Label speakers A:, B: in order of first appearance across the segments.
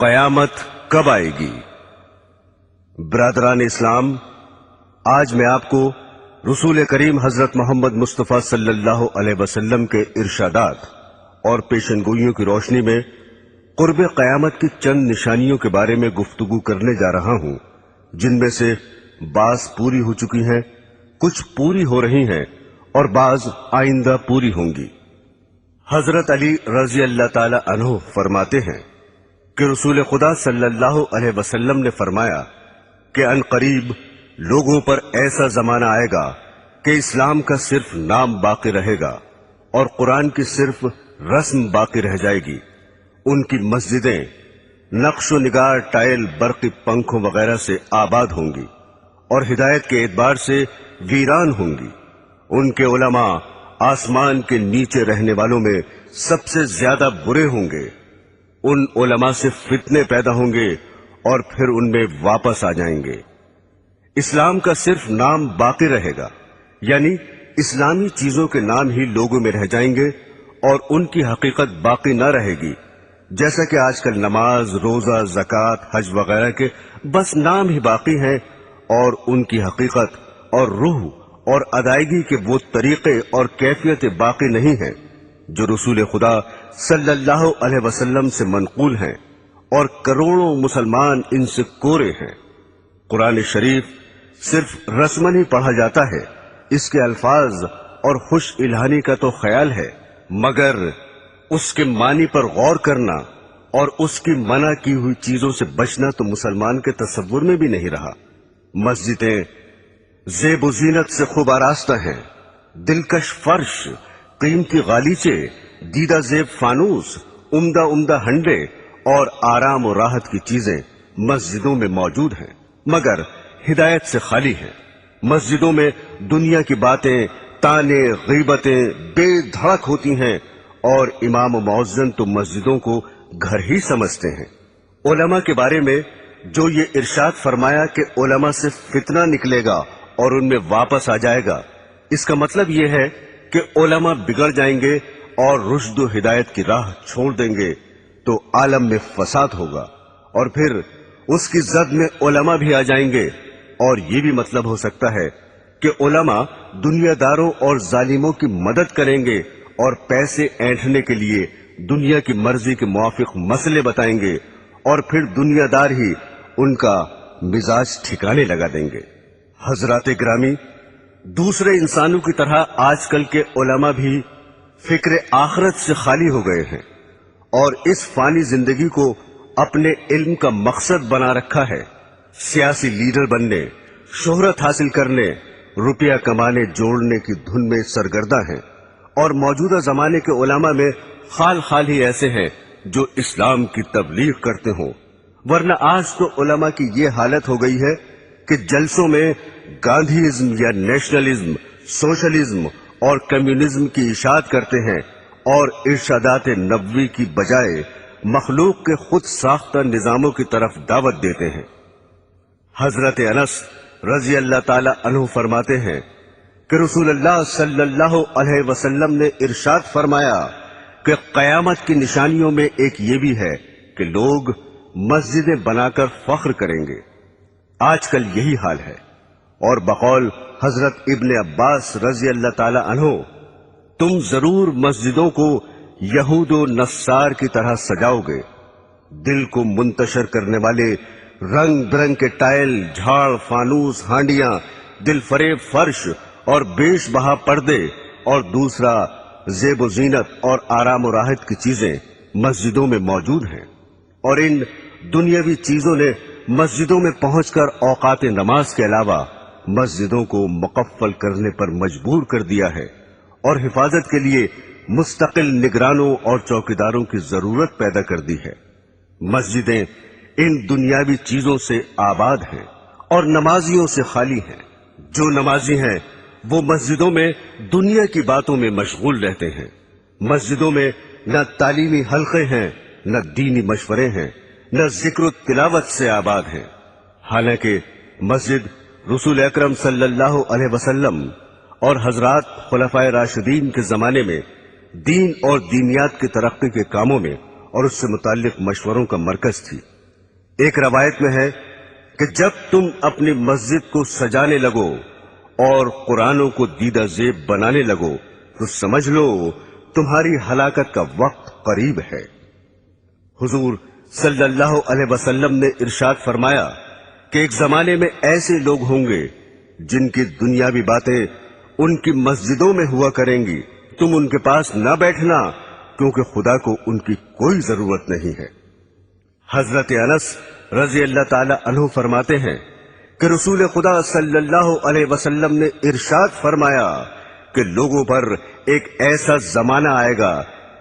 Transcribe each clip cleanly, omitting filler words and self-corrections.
A: قیامت کب آئے گی؟ برادران اسلام، آج میں آپ کو رسول کریم حضرت محمد مصطفیٰ صلی اللہ علیہ وسلم کے ارشادات اور پیشن گوئیوں کی روشنی میں قرب قیامت کی چند نشانیوں کے بارے میں گفتگو کرنے جا رہا ہوں، جن میں سے بعض پوری ہو چکی ہیں، کچھ پوری ہو رہی ہیں اور بعض آئندہ پوری ہوں گی۔ حضرت علی رضی اللہ تعالی عنہ فرماتے ہیں کہ رسول خدا صلی اللہ علیہ وسلم نے فرمایا کہ ان قریب لوگوں پر ایسا زمانہ آئے گا کہ اسلام کا صرف نام باقی رہے گا اور قرآن کی صرف رسم باقی رہ جائے گی۔ ان کی مسجدیں نقش و نگار، ٹائل، برقی پنکھوں وغیرہ سے آباد ہوں گی اور ہدایت کے اعتبار سے ویران ہوں گی۔ ان کے علماء آسمان کے نیچے رہنے والوں میں سب سے زیادہ برے ہوں گے۔ ان علماء سے فتنے پیدا ہوں گے اور پھر ان میں واپس آ جائیں گے۔ اسلام کا صرف نام باقی رہے گا، یعنی اسلامی چیزوں کے نام ہی لوگوں میں رہ جائیں گے اور ان کی حقیقت باقی نہ رہے گی، جیسا کہ آج کل نماز، روزہ، زکوٰۃ، حج وغیرہ کے بس نام ہی باقی ہیں اور ان کی حقیقت اور روح اور ادائیگی کے وہ طریقے اور کیفیت باقی نہیں ہیں جو رسول خدا صلی اللہ علیہ وسلم سے منقول ہیں، اور کروڑوں مسلمان ان سے کورے ہیں۔ قرآن شریف صرف رسمن ہی پڑھا جاتا ہے، اس کے الفاظ اور خوش الہانی کا تو خیال ہے، مگر اس کے معنی پر غور کرنا اور اس کی منع کی ہوئی چیزوں سے بچنا تو مسلمان کے تصور میں بھی نہیں رہا۔ مسجدیں زیب و زینت سے خوب آراستہ ہیں، دلکش فرش، قیمتی غالیچے، دیدہ زیب فانوس، عمدہ عمدہ ہنڈے اور آرام و راحت کی چیزیں مسجدوں میں موجود ہیں، مگر ہدایت سے خالی ہیں۔ مسجدوں میں دنیا کی باتیں، تانے، غیبتیں بے دھڑک ہوتی ہیں اور امام و مؤذن تو مسجدوں کو گھر ہی سمجھتے ہیں۔ علماء کے بارے میں جو یہ ارشاد فرمایا کہ علماء سے فتنہ نکلے گا اور ان میں واپس آ جائے گا، اس کا مطلب یہ ہے کہ علماء بگڑ جائیں گے اور رشد و ہدایت کی راہ چھوڑ دیں گے تو عالم میں فساد ہوگا، اور پھر اس کی زد میں علماء بھی آ جائیں گے، اور یہ بھی مطلب ہو سکتا ہے کہ علماء دنیا داروں اور ظالموں کی مدد کریں گے اور پیسے اینٹھنے کے لیے دنیا کی مرضی کے موافق مسئلے بتائیں گے، اور پھر دنیا دار ہی ان کا مزاج ٹھکانے لگا دیں گے۔ حضرات گرامی، دوسرے انسانوں کی طرح آج کل کے علماء بھی فکر آخرت سے خالی ہو گئے ہیں اور اس فانی زندگی کو اپنے علم کا مقصد بنا رکھا ہے۔ سیاسی لیڈر بننے، شہرت حاصل کرنے، روپیہ کمانے جوڑنے کی دھن میں سرگرداں ہیں، اور موجودہ زمانے کے علماء میں خال خال ہی ایسے ہیں جو اسلام کی تبلیغ کرتے ہوں، ورنہ آج تو علماء کی یہ حالت ہو گئی ہے کہ جلسوں میں گاندھیزم یا نیشنلزم، سوشلزم اور کمیونزم کی اشاعت کرتے ہیں اور ارشادات نبوی کی بجائے مخلوق کے خود ساختہ نظاموں کی طرف دعوت دیتے ہیں۔ حضرت انس رضی اللہ تعالی عنہ فرماتے ہیں کہ رسول اللہ صلی اللہ علیہ وسلم نے ارشاد فرمایا کہ قیامت کی نشانیوں میں ایک یہ بھی ہے کہ لوگ مسجدیں بنا کر فخر کریں گے۔ آج کل یہی حال ہے، اور بقول حضرت ابن عباس رضی اللہ تعالی عنہ، تم ضرور مسجدوں کو یہود و نصار کی طرح سجاؤ گے۔ دل کو منتشر کرنے والے رنگ برنگ کے ٹائل، جھاڑ، فانوس، ہانڈیاں، دل فریب فرش اور بیش بہا پردے، اور دوسرا زیب و زینت اور آرام و راحت کی چیزیں مسجدوں میں موجود ہیں، اور ان دنیاوی چیزوں نے مسجدوں میں پہنچ کر اوقات نماز کے علاوہ مسجدوں کو مقفل کرنے پر مجبور کر دیا ہے، اور حفاظت کے لیے مستقل نگرانوں اور چوکیداروں کی ضرورت پیدا کر دی ہے۔ مسجدیں ان دنیاوی چیزوں سے آباد ہیں اور نمازیوں سے خالی ہیں۔ جو نمازی ہیں وہ مسجدوں میں دنیا کی باتوں میں مشغول رہتے ہیں۔ مسجدوں میں نہ تعلیمی حلقے ہیں، نہ دینی مشورے ہیں، نہ ذکر و تلاوت سے آباد ہیں۔ حالانکہ مسجد رسول اکرم صلی اللہ علیہ وسلم اور حضرات خلفائے راشدین کے زمانے میں دین اور دینیات کی ترقی کے کاموں میں اور اس سے متعلق مشوروں کا مرکز تھی۔ ایک روایت میں ہے کہ جب تم اپنی مسجد کو سجانے لگو اور قرآنوں کو دیدہ زیب بنانے لگو تو سمجھ لو تمہاری ہلاکت کا وقت قریب ہے۔ حضور صلی اللہ علیہ وسلم نے ارشاد فرمایا کہ ایک زمانے میں ایسے لوگ ہوں گے جن کی دنیاوی باتیں ان کی مسجدوں میں ہوا کریں گی، تم ان کے پاس نہ بیٹھنا کیونکہ خدا کو ان کی کوئی ضرورت نہیں ہے۔ حضرت انس رضی اللہ تعالی عنہ فرماتے ہیں کہ رسول خدا صلی اللہ علیہ وسلم نے ارشاد فرمایا کہ لوگوں پر ایک ایسا زمانہ آئے گا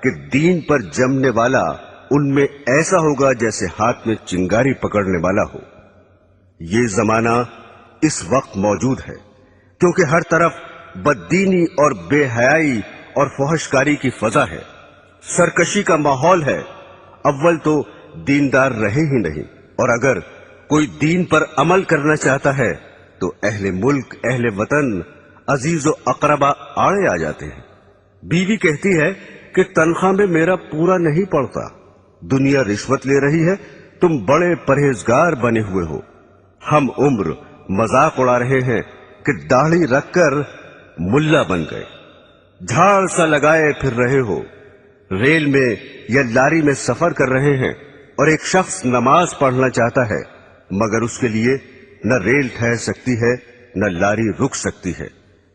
A: کہ دین پر جمنے والا ان میں ایسا ہوگا جیسے ہاتھ میں چنگاری پکڑنے والا ہو۔ یہ زمانہ اس وقت موجود ہے کیونکہ ہر طرف بددینی اور بے حیائی اور فحش کاری کی فضا ہے، سرکشی کا ماحول ہے۔ اول تو دیندار رہے ہی نہیں، اور اگر کوئی دین پر عمل کرنا چاہتا ہے تو اہل ملک، اہل وطن، عزیز و اقربا آڑے آ جاتے ہیں۔ بیوی کہتی ہے کہ تنخواہ میں میرا پورا نہیں پڑتا، دنیا رشوت لے رہی ہے، تم بڑے پرہیزگار بنے ہوئے ہو۔ ہم عمر مذاق اڑا رہے ہیں کہ داڑھی رکھ کر ملا بن گئے، جھاڑ سا لگائے پھر رہے ہو، ریل میں یا لاری میں سفر کر رہے ہیں اور ایک شخص نماز پڑھنا چاہتا ہے مگر اس کے لیے نہ ریل ٹھہر سکتی ہے نہ لاری رک سکتی ہے،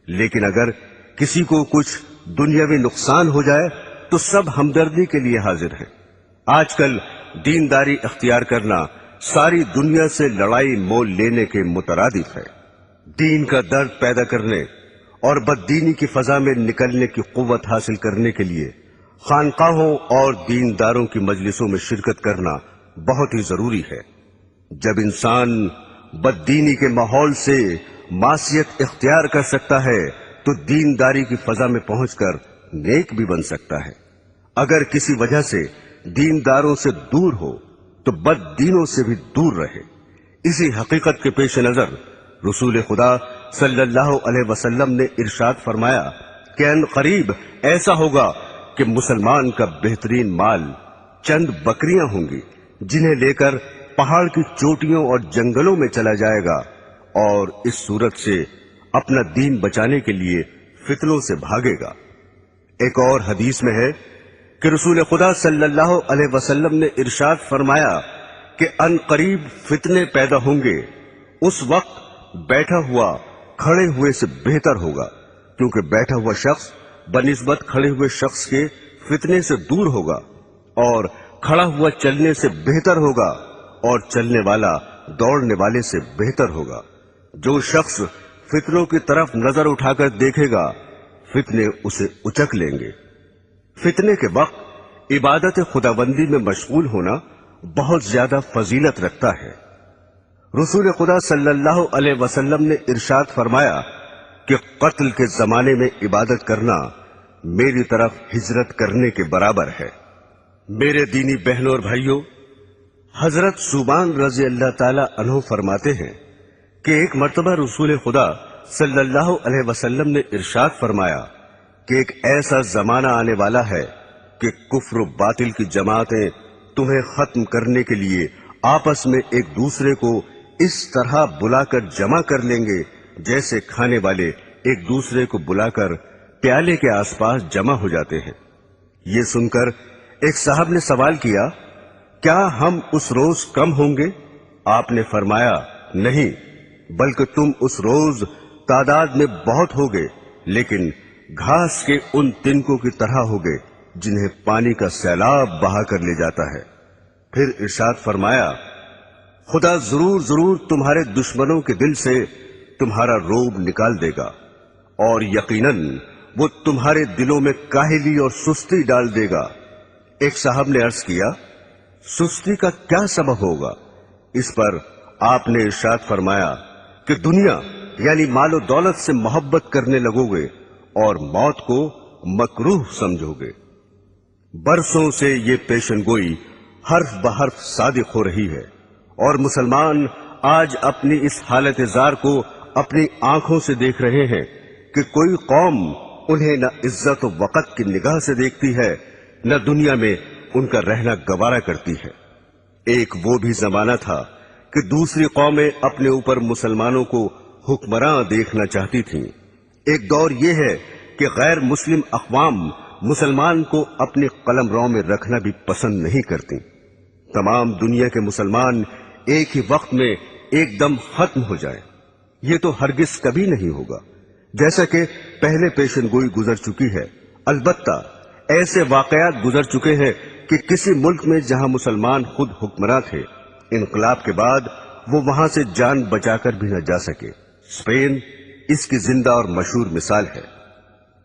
A: لیکن اگر کسی کو کچھ دنیاوی نقصان ہو جائے تو سب ہمدردی کے لیے حاضر ہیں۔ آج کل دینداری اختیار کرنا ساری دنیا سے لڑائی مول لینے کے مترادف ہے۔ دین کا درد پیدا کرنے اور بددینی کی فضا میں نکلنے کی قوت حاصل کرنے کے لیے خانقاہوں اور دینداروں کی مجلسوں میں شرکت کرنا بہت ہی ضروری ہے۔ جب انسان بددینی کے ماحول سے معصیت اختیار کر سکتا ہے تو دینداری کی فضا میں پہنچ کر نیک بھی بن سکتا ہے۔ اگر کسی وجہ سے دینداروں سے دور ہو تو بد دینوں سے بھی دور رہے۔ اسی حقیقت کے پیش نظر رسول خدا صلی اللہ علیہ وسلم نے ارشاد فرمایا کہ ان قریب ایسا ہوگا کہ مسلمان کا بہترین مال چند بکریاں ہوں گی جنہیں لے کر پہاڑ کی چوٹیوں اور جنگلوں میں چلا جائے گا، اور اس صورت سے اپنا دین بچانے کے لیے فتنوں سے بھاگے گا۔ ایک اور حدیث میں ہے کہ رسول خدا صلی اللہ علیہ وسلم نے ارشاد فرمایا کہ ان قریب فتنے پیدا ہوں گے، اس وقت بیٹھا ہوا کھڑے ہوئے سے بہتر ہوگا، کیونکہ بیٹھا ہوا شخص بنسبت کھڑے ہوئے شخص کے فتنے سے دور ہوگا، اور کھڑا ہوا چلنے سے بہتر ہوگا، اور چلنے والا دوڑنے والے سے بہتر ہوگا۔ جو شخص فتنوں کی طرف نظر اٹھا کر دیکھے گا فتنے اسے اچک لیں گے۔ فتنے کے وقت عبادت خداوندی میں مشغول ہونا بہت زیادہ فضیلت رکھتا ہے۔ رسول خدا صلی اللہ علیہ وسلم نے ارشاد فرمایا کہ قتل کے زمانے میں عبادت کرنا میری طرف ہجرت کرنے کے برابر ہے۔ میرے دینی بہنوں اور بھائیوں، حضرت ثوبان رضی اللہ تعالی عنہ فرماتے ہیں کہ ایک مرتبہ رسول خدا صلی اللہ علیہ وسلم نے ارشاد فرمایا کہ ایک ایسا زمانہ آنے والا ہے کہ کفر و باطل کی جماعتیں تمہیں ختم کرنے کے لیے آپس میں ایک دوسرے کو اس طرح بلا کر جمع کر لیں گے جیسے کھانے والے ایک دوسرے کو بلا کر پیالے کے آس پاس جمع ہو جاتے ہیں۔ یہ سن کر ایک صاحب نے سوال کیا، کیا ہم اس روز کم ہوں گے؟ آپ نے فرمایا، نہیں، بلکہ تم اس روز تعداد میں بہت ہوگے، لیکن گھاس کے ان تنکوں کی طرح ہوگے جنہیں پانی کا سیلاب بہا کر لے جاتا ہے۔ پھر ارشاد فرمایا، خدا ضرور ضرور تمہارے دشمنوں کے دل سے تمہارا روب نکال دے گا، اور یقیناً وہ تمہارے دلوں میں کاہلی اور سستی ڈال دے گا۔ ایک صاحب نے عرض کیا، سستی کا کیا سبب ہوگا؟ اس پر آپ نے ارشاد فرمایا کہ دنیا یعنی مال و دولت سے محبت کرنے لگو گے اور موت کو مکروہ سمجھو گے۔ برسوں سے یہ پیشن گوئی حرف بحرف صادق ہو رہی ہے، اور مسلمان آج اپنی اس حالت زار کو اپنی آنکھوں سے دیکھ رہے ہیں کہ کوئی قوم انہیں نہ عزت و وقت کی نگاہ سے دیکھتی ہے، نہ دنیا میں ان کا رہنا گوارا کرتی ہے۔ ایک وہ بھی زمانہ تھا کہ دوسری قومیں اپنے اوپر مسلمانوں کو حکمراں دیکھنا چاہتی تھیں۔ ایک دور یہ ہے کہ غیر مسلم اقوام مسلمان کو اپنی قلم رو میں رکھنا بھی پسند نہیں کرتی۔ تمام دنیا کے مسلمان ایک ہی وقت میں ایک دم ختم ہو جائیں، یہ تو ہرگز کبھی نہیں ہوگا، جیسا کہ پہلے پیشن گوئی گزر چکی ہے۔ البتہ ایسے واقعات گزر چکے ہیں کہ کسی ملک میں جہاں مسلمان خود حکمراں تھے، انقلاب کے بعد وہ وہاں سے جان بچا کر بھی نہ جا سکے۔ اسپین اس کی زندہ اور مشہور مثال ہے۔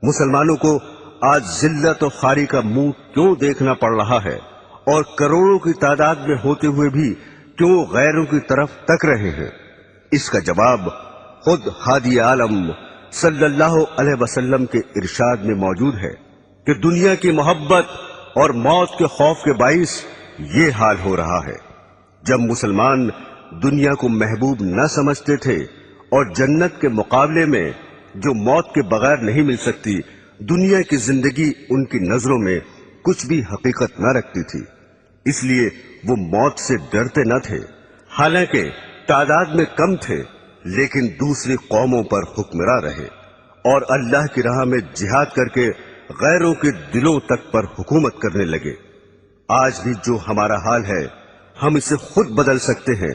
A: مسلمانوں کو آج ذلت و خواری کا منہ کیوں دیکھنا پڑ رہا ہے، اور کروڑوں کی تعداد میں ہوتے ہوئے بھی کیوں غیروں کی طرف تک رہے ہیں؟ اس کا جواب خود ہادی عالم صلی اللہ علیہ وسلم کے ارشاد میں موجود ہے کہ دنیا کی محبت اور موت کے خوف کے باعث یہ حال ہو رہا ہے۔ جب مسلمان دنیا کو محبوب نہ سمجھتے تھے اور جنت کے مقابلے میں جو موت کے بغیر نہیں مل سکتی، دنیا کی زندگی ان کی نظروں میں کچھ بھی حقیقت نہ رکھتی تھی، اس لیے وہ موت سے ڈرتے نہ تھے۔ حالانکہ تعداد میں کم تھے، لیکن دوسری قوموں پر حکمراں رہے اور اللہ کی راہ میں جہاد کر کے غیروں کے دلوں تک پر حکومت کرنے لگے۔ آج بھی جو ہمارا حال ہے ہم اسے خود بدل سکتے ہیں،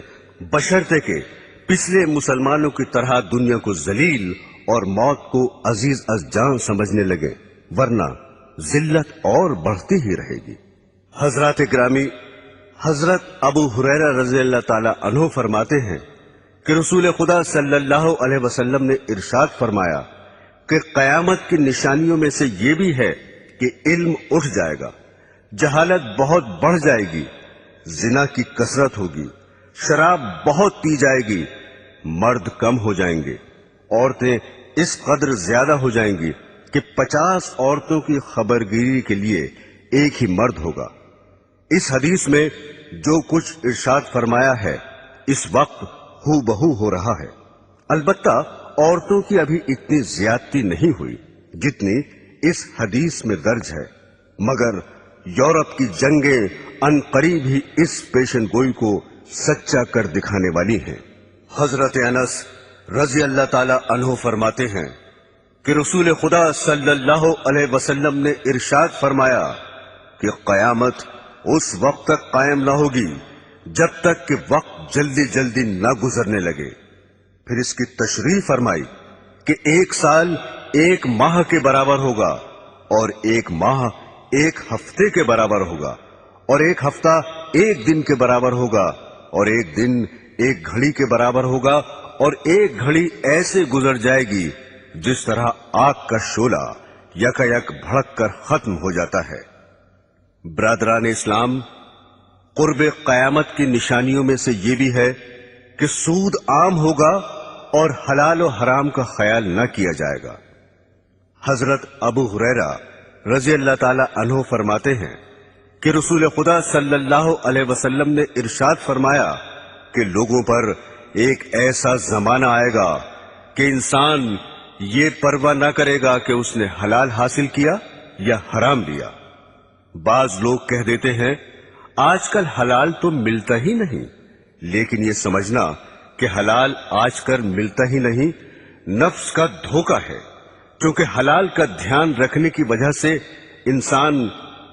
A: بشرطے کہ پچھلے مسلمانوں کی طرح دنیا کو ذلیل اور موت کو عزیز از جان سمجھنے لگے، ورنہ ذلت اور بڑھتی ہی رہے گی۔ حضرات گرامی، حضرت ابو ہریرہ رضی اللہ تعالی عنہ فرماتے ہیں کہ رسول خدا صلی اللہ علیہ وسلم نے ارشاد فرمایا کہ قیامت کی نشانیوں میں سے یہ بھی ہے کہ علم اٹھ جائے گا، جہالت بہت بڑھ جائے گی، زنا کی کثرت ہوگی، شراب بہت پی جائے گی، مرد کم ہو جائیں گے، عورتیں اس قدر زیادہ ہو جائیں گی کہ 50 عورتوں کی خبرگیری کے لیے ایک ہی مرد ہوگا۔ اس حدیث میں جو کچھ ارشاد فرمایا ہے اس وقت ہو بہو ہو رہا ہے۔ البتہ عورتوں کی ابھی اتنی زیادتی نہیں ہوئی جتنی اس حدیث میں درج ہے، مگر یورپ کی جنگیں ان قریب ہی اس پیشن گوئی کو سچا کر دکھانے والی ہیں۔ حضرت انس رضی اللہ تعالی عنہ فرماتے ہیں کہ رسول خدا صلی اللہ علیہ وسلم نے ارشاد فرمایا کہ قیامت اس وقت تک قائم نہ ہوگی جب تک کہ وقت جلدی جلدی نہ گزرنے لگے۔ پھر اس کی تشریح فرمائی کہ 1 سال 1 ماہ کے برابر ہوگا، اور 1 ماہ 1 ہفتے کے برابر ہوگا، اور 1 ہفتہ 1 دن کے برابر ہوگا، اور 1 دن 1 گھڑی کے برابر ہوگا، اور 1 گھڑی ایسے گزر جائے گی جس طرح آگ کا شعلہ یکایک بھڑک کر ختم ہو جاتا ہے۔ برادران اسلام، قرب قیامت کی نشانیوں میں سے یہ بھی ہے کہ سود عام ہوگا اور حلال و حرام کا خیال نہ کیا جائے گا۔ حضرت ابو ہریرہ رضی اللہ تعالی عنہ فرماتے ہیں کہ رسول خدا صلی اللہ علیہ وسلم نے ارشاد فرمایا کہ لوگوں پر ایک ایسا زمانہ آئے گا کہ انسان یہ پرواہ نہ کرے گا کہ اس نے حلال حاصل کیا یا حرام لیا۔ بعض لوگ کہہ دیتے ہیں آج کل حلال تو ملتا ہی نہیں، لیکن یہ سمجھنا کہ حلال آج کل ملتا ہی نہیں نفس کا دھوکہ ہے، کیونکہ حلال کا دھیان رکھنے کی وجہ سے انسان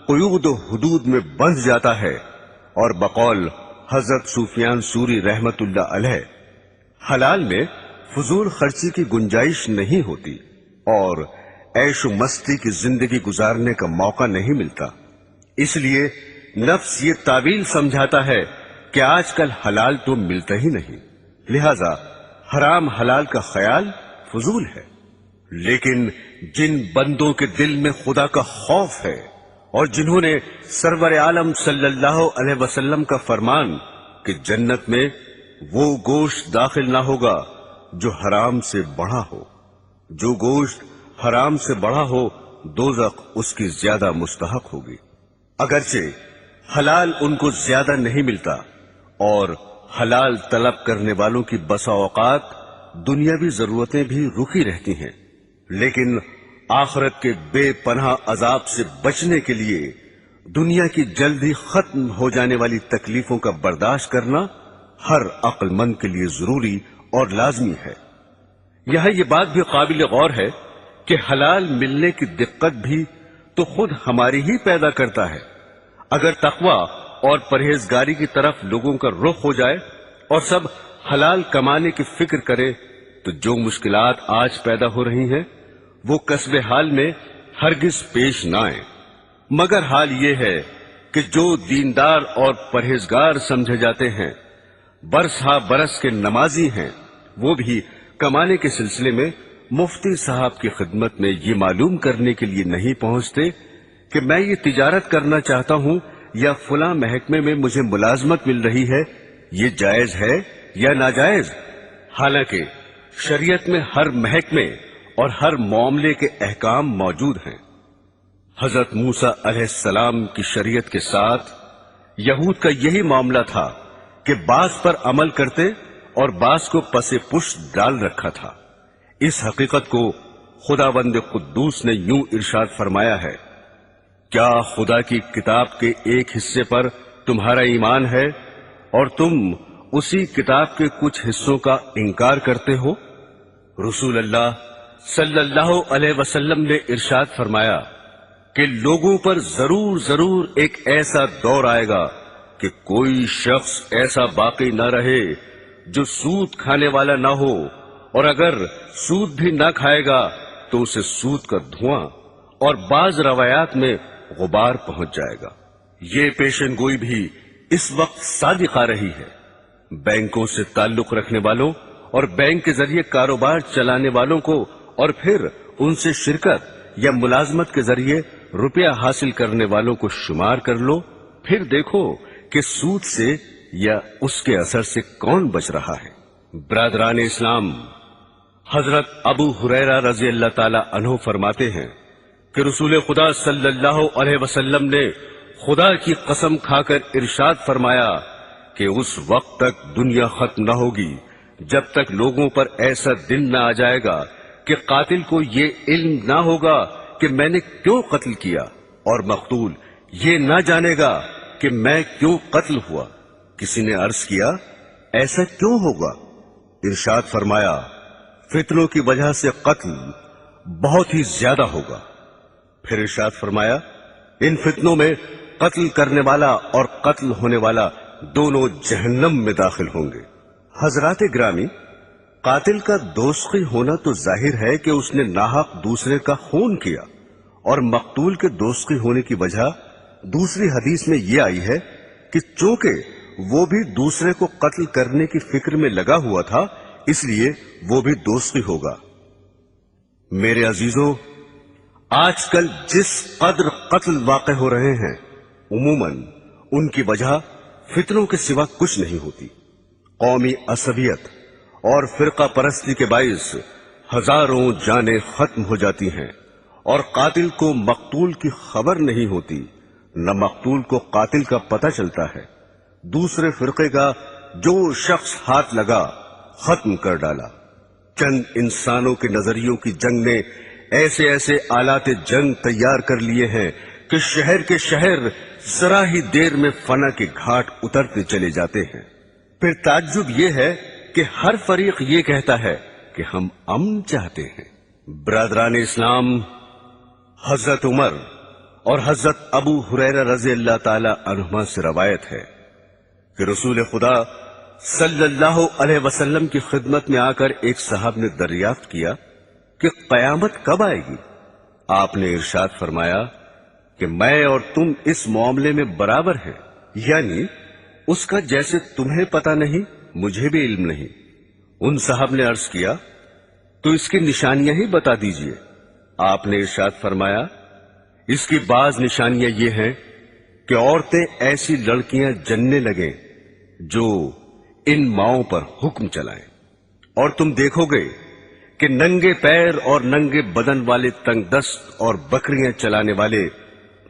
A: قیود و حدود میں بندھ جاتا ہے، اور بقول حضرت سفیان ثوری رحمت اللہ علیہ حلال میں فضول خرچی کی گنجائش نہیں ہوتی اور عیش و مستی کی زندگی گزارنے کا موقع نہیں ملتا، اس لیے نفس یہ تعویل سمجھاتا ہے کہ آج کل حلال تو ملتا ہی نہیں، لہذا حرام حلال کا خیال فضول ہے۔ لیکن جن بندوں کے دل میں خدا کا خوف ہے اور جنہوں نے سرور عالم صلی اللہ علیہ وسلم کا فرمان کہ جنت میں وہ گوشت داخل نہ ہوگا جو حرام سے بڑھا ہو، جو گوشت حرام سے بڑھا ہو دوزخ اس کی زیادہ مستحق ہوگی۔ اگرچہ حلال ان کو زیادہ نہیں ملتا اور حلال طلب کرنے والوں کی بسا اوقات دنیاوی ضرورتیں بھی رکی رہتی ہیں، لیکن آخرت کے بے پناہ عذاب سے بچنے کے لیے دنیا کی جلدی ختم ہو جانے والی تکلیفوں کا برداشت کرنا ہر عقل مند کے لیے ضروری اور لازمی ہے۔ یہاں یہ بات بھی قابل غور ہے کہ حلال ملنے کی دقت بھی تو خود ہماری ہی پیدا کرتا ہے۔ اگر تقوی اور پرہیزگاری کی طرف لوگوں کا رخ ہو جائے اور سب حلال کمانے کی فکر کرے تو جو مشکلات آج پیدا ہو رہی ہیں وہ کسب حال میں ہرگز پیش نہ آئیں۔ مگر حال یہ ہے کہ جو دیندار اور پرہیزگار سمجھے جاتے ہیں، برس ہا برس کے نمازی ہیں، وہ بھی کمانے کے سلسلے میں مفتی صاحب کی خدمت میں یہ معلوم کرنے کے لیے نہیں پہنچتے کہ میں یہ تجارت کرنا چاہتا ہوں یا فلاں محکمے میں مجھے ملازمت مل رہی ہے، یہ جائز ہے یا ناجائز۔ حالانکہ شریعت میں ہر محکمے اور ہر معاملے کے احکام موجود ہیں۔ حضرت موسیٰ علیہ السلام کی شریعت کے ساتھ یہود کا یہی معاملہ تھا کہ بعض پر عمل کرتے اور بعض کو پس پشت ڈال رکھا تھا۔ اس حقیقت کو خداوند قدوس نے یوں ارشاد فرمایا ہے، کیا خدا کی کتاب کے ایک حصے پر تمہارا ایمان ہے اور تم اسی کتاب کے کچھ حصوں کا انکار کرتے ہو؟ رسول اللہ صلی اللہ علیہ وسلم نے ارشاد فرمایا کہ لوگوں پر ضرور ایک ایسا دور آئے گا کہ کوئی شخص ایسا باقی نہ رہے جو سود کھانے والا نہ ہو، اور اگر سود بھی نہ کھائے گا تو اسے سود کا دھواں اور بعض روایات میں غبار پہنچ جائے گا۔ یہ پیشن گوئی بھی اس وقت صادق آ رہی ہے۔ بینکوں سے تعلق رکھنے والوں اور بینک کے ذریعے کاروبار چلانے والوں کو اور پھر ان سے شرکت یا ملازمت کے ذریعے روپیہ حاصل کرنے والوں کو شمار کر لو، پھر دیکھو کہ سود سے یا اس کے اثر سے کون بچ رہا ہے۔ برادران اسلام، حضرت ابو ہریرہ رضی اللہ تعالی عنہ فرماتے ہیں کہ رسول خدا صلی اللہ علیہ وسلم نے خدا کی قسم کھا کر ارشاد فرمایا کہ اس وقت تک دنیا ختم نہ ہوگی جب تک لوگوں پر ایسا دن نہ آ جائے گا کہ قاتل کو یہ علم نہ ہوگا کہ میں نے کیوں قتل کیا، اور مقتول یہ نہ جانے گا کہ میں کیوں قتل ہوا۔ کسی نے عرض کیا، ایسا کیوں ہوگا؟ ارشاد فرمایا، فتنوں کی وجہ سے قتل بہت ہی زیادہ ہوگا۔ پھر ارشاد فرمایا، ان فتنوں میں قتل کرنے والا اور قتل ہونے والا دونوں جہنم میں داخل ہوں گے۔ حضرات گرامی، قاتل کا دوزخی ہونا تو ظاہر ہے کہ اس نے ناحق دوسرے کا خون کیا، اور مقتول کے دوزخی ہونے کی وجہ دوسری حدیث میں یہ آئی ہے کہ چونکہ وہ بھی دوسرے کو قتل کرنے کی فکر میں لگا ہوا تھا، اس لیے وہ بھی دوزخی ہوگا۔ میرے عزیزوں، آج کل جس قدر قتل واقع ہو رہے ہیں، عموماً ان کی وجہ فتنوں کے سوا کچھ نہیں ہوتی۔ قومی عصبیت اور فرقہ پرستی کے باعث ہزاروں جانیں ختم ہو جاتی ہیں، اور قاتل کو مقتول کی خبر نہیں ہوتی، نہ مقتول کو قاتل کا پتہ چلتا ہے۔ دوسرے فرقے کا جو شخص ہاتھ لگا ختم کر ڈالا۔ چند انسانوں کے نظریوں کی جنگ نے ایسے ایسے آلات جنگ تیار کر لیے ہیں کہ شہر کے شہر ذرا ہی دیر میں فنا کے گھاٹ اترتے چلے جاتے ہیں۔ پھر تعجب یہ ہے کہ ہر فریق یہ کہتا ہے کہ ہم امن چاہتے ہیں۔ برادران اسلام، حضرت عمر اور حضرت ابو ہریرہ رضی اللہ تعالی عنہما سے روایت ہے کہ رسول خدا صلی اللہ علیہ وسلم کی خدمت میں آ کر ایک صاحب نے دریافت کیا کہ قیامت کب آئے گی؟ آپ نے ارشاد فرمایا کہ میں اور تم اس معاملے میں برابر ہیں، یعنی اس کا جیسے تمہیں پتہ نہیں مجھے بھی علم نہیں۔ ان صاحب نے عرض کیا، تو اس کی نشانیاں ہی بتا دیجئے۔ آپ نے ارشاد فرمایا، اس کی بعض نشانیاں یہ ہیں کہ عورتیں ایسی لڑکیاں جننے لگیں جو ان ماؤں پر حکم چلائیں، اور تم دیکھو گے کہ ننگے پیر اور ننگے بدن والے تنگ دست اور بکریاں چلانے والے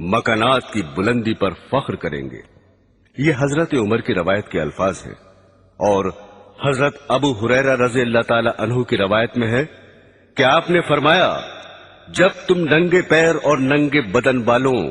A: مکانات کی بلندی پر فخر کریں گے۔ یہ حضرت عمر کی روایت کے الفاظ ہیں، اور حضرت ابو ہریرہ رضی اللہ تعالی عنہ کی روایت میں ہے کہ آپ نے فرمایا، جب تم ننگے پیر اور ننگے بدن والوں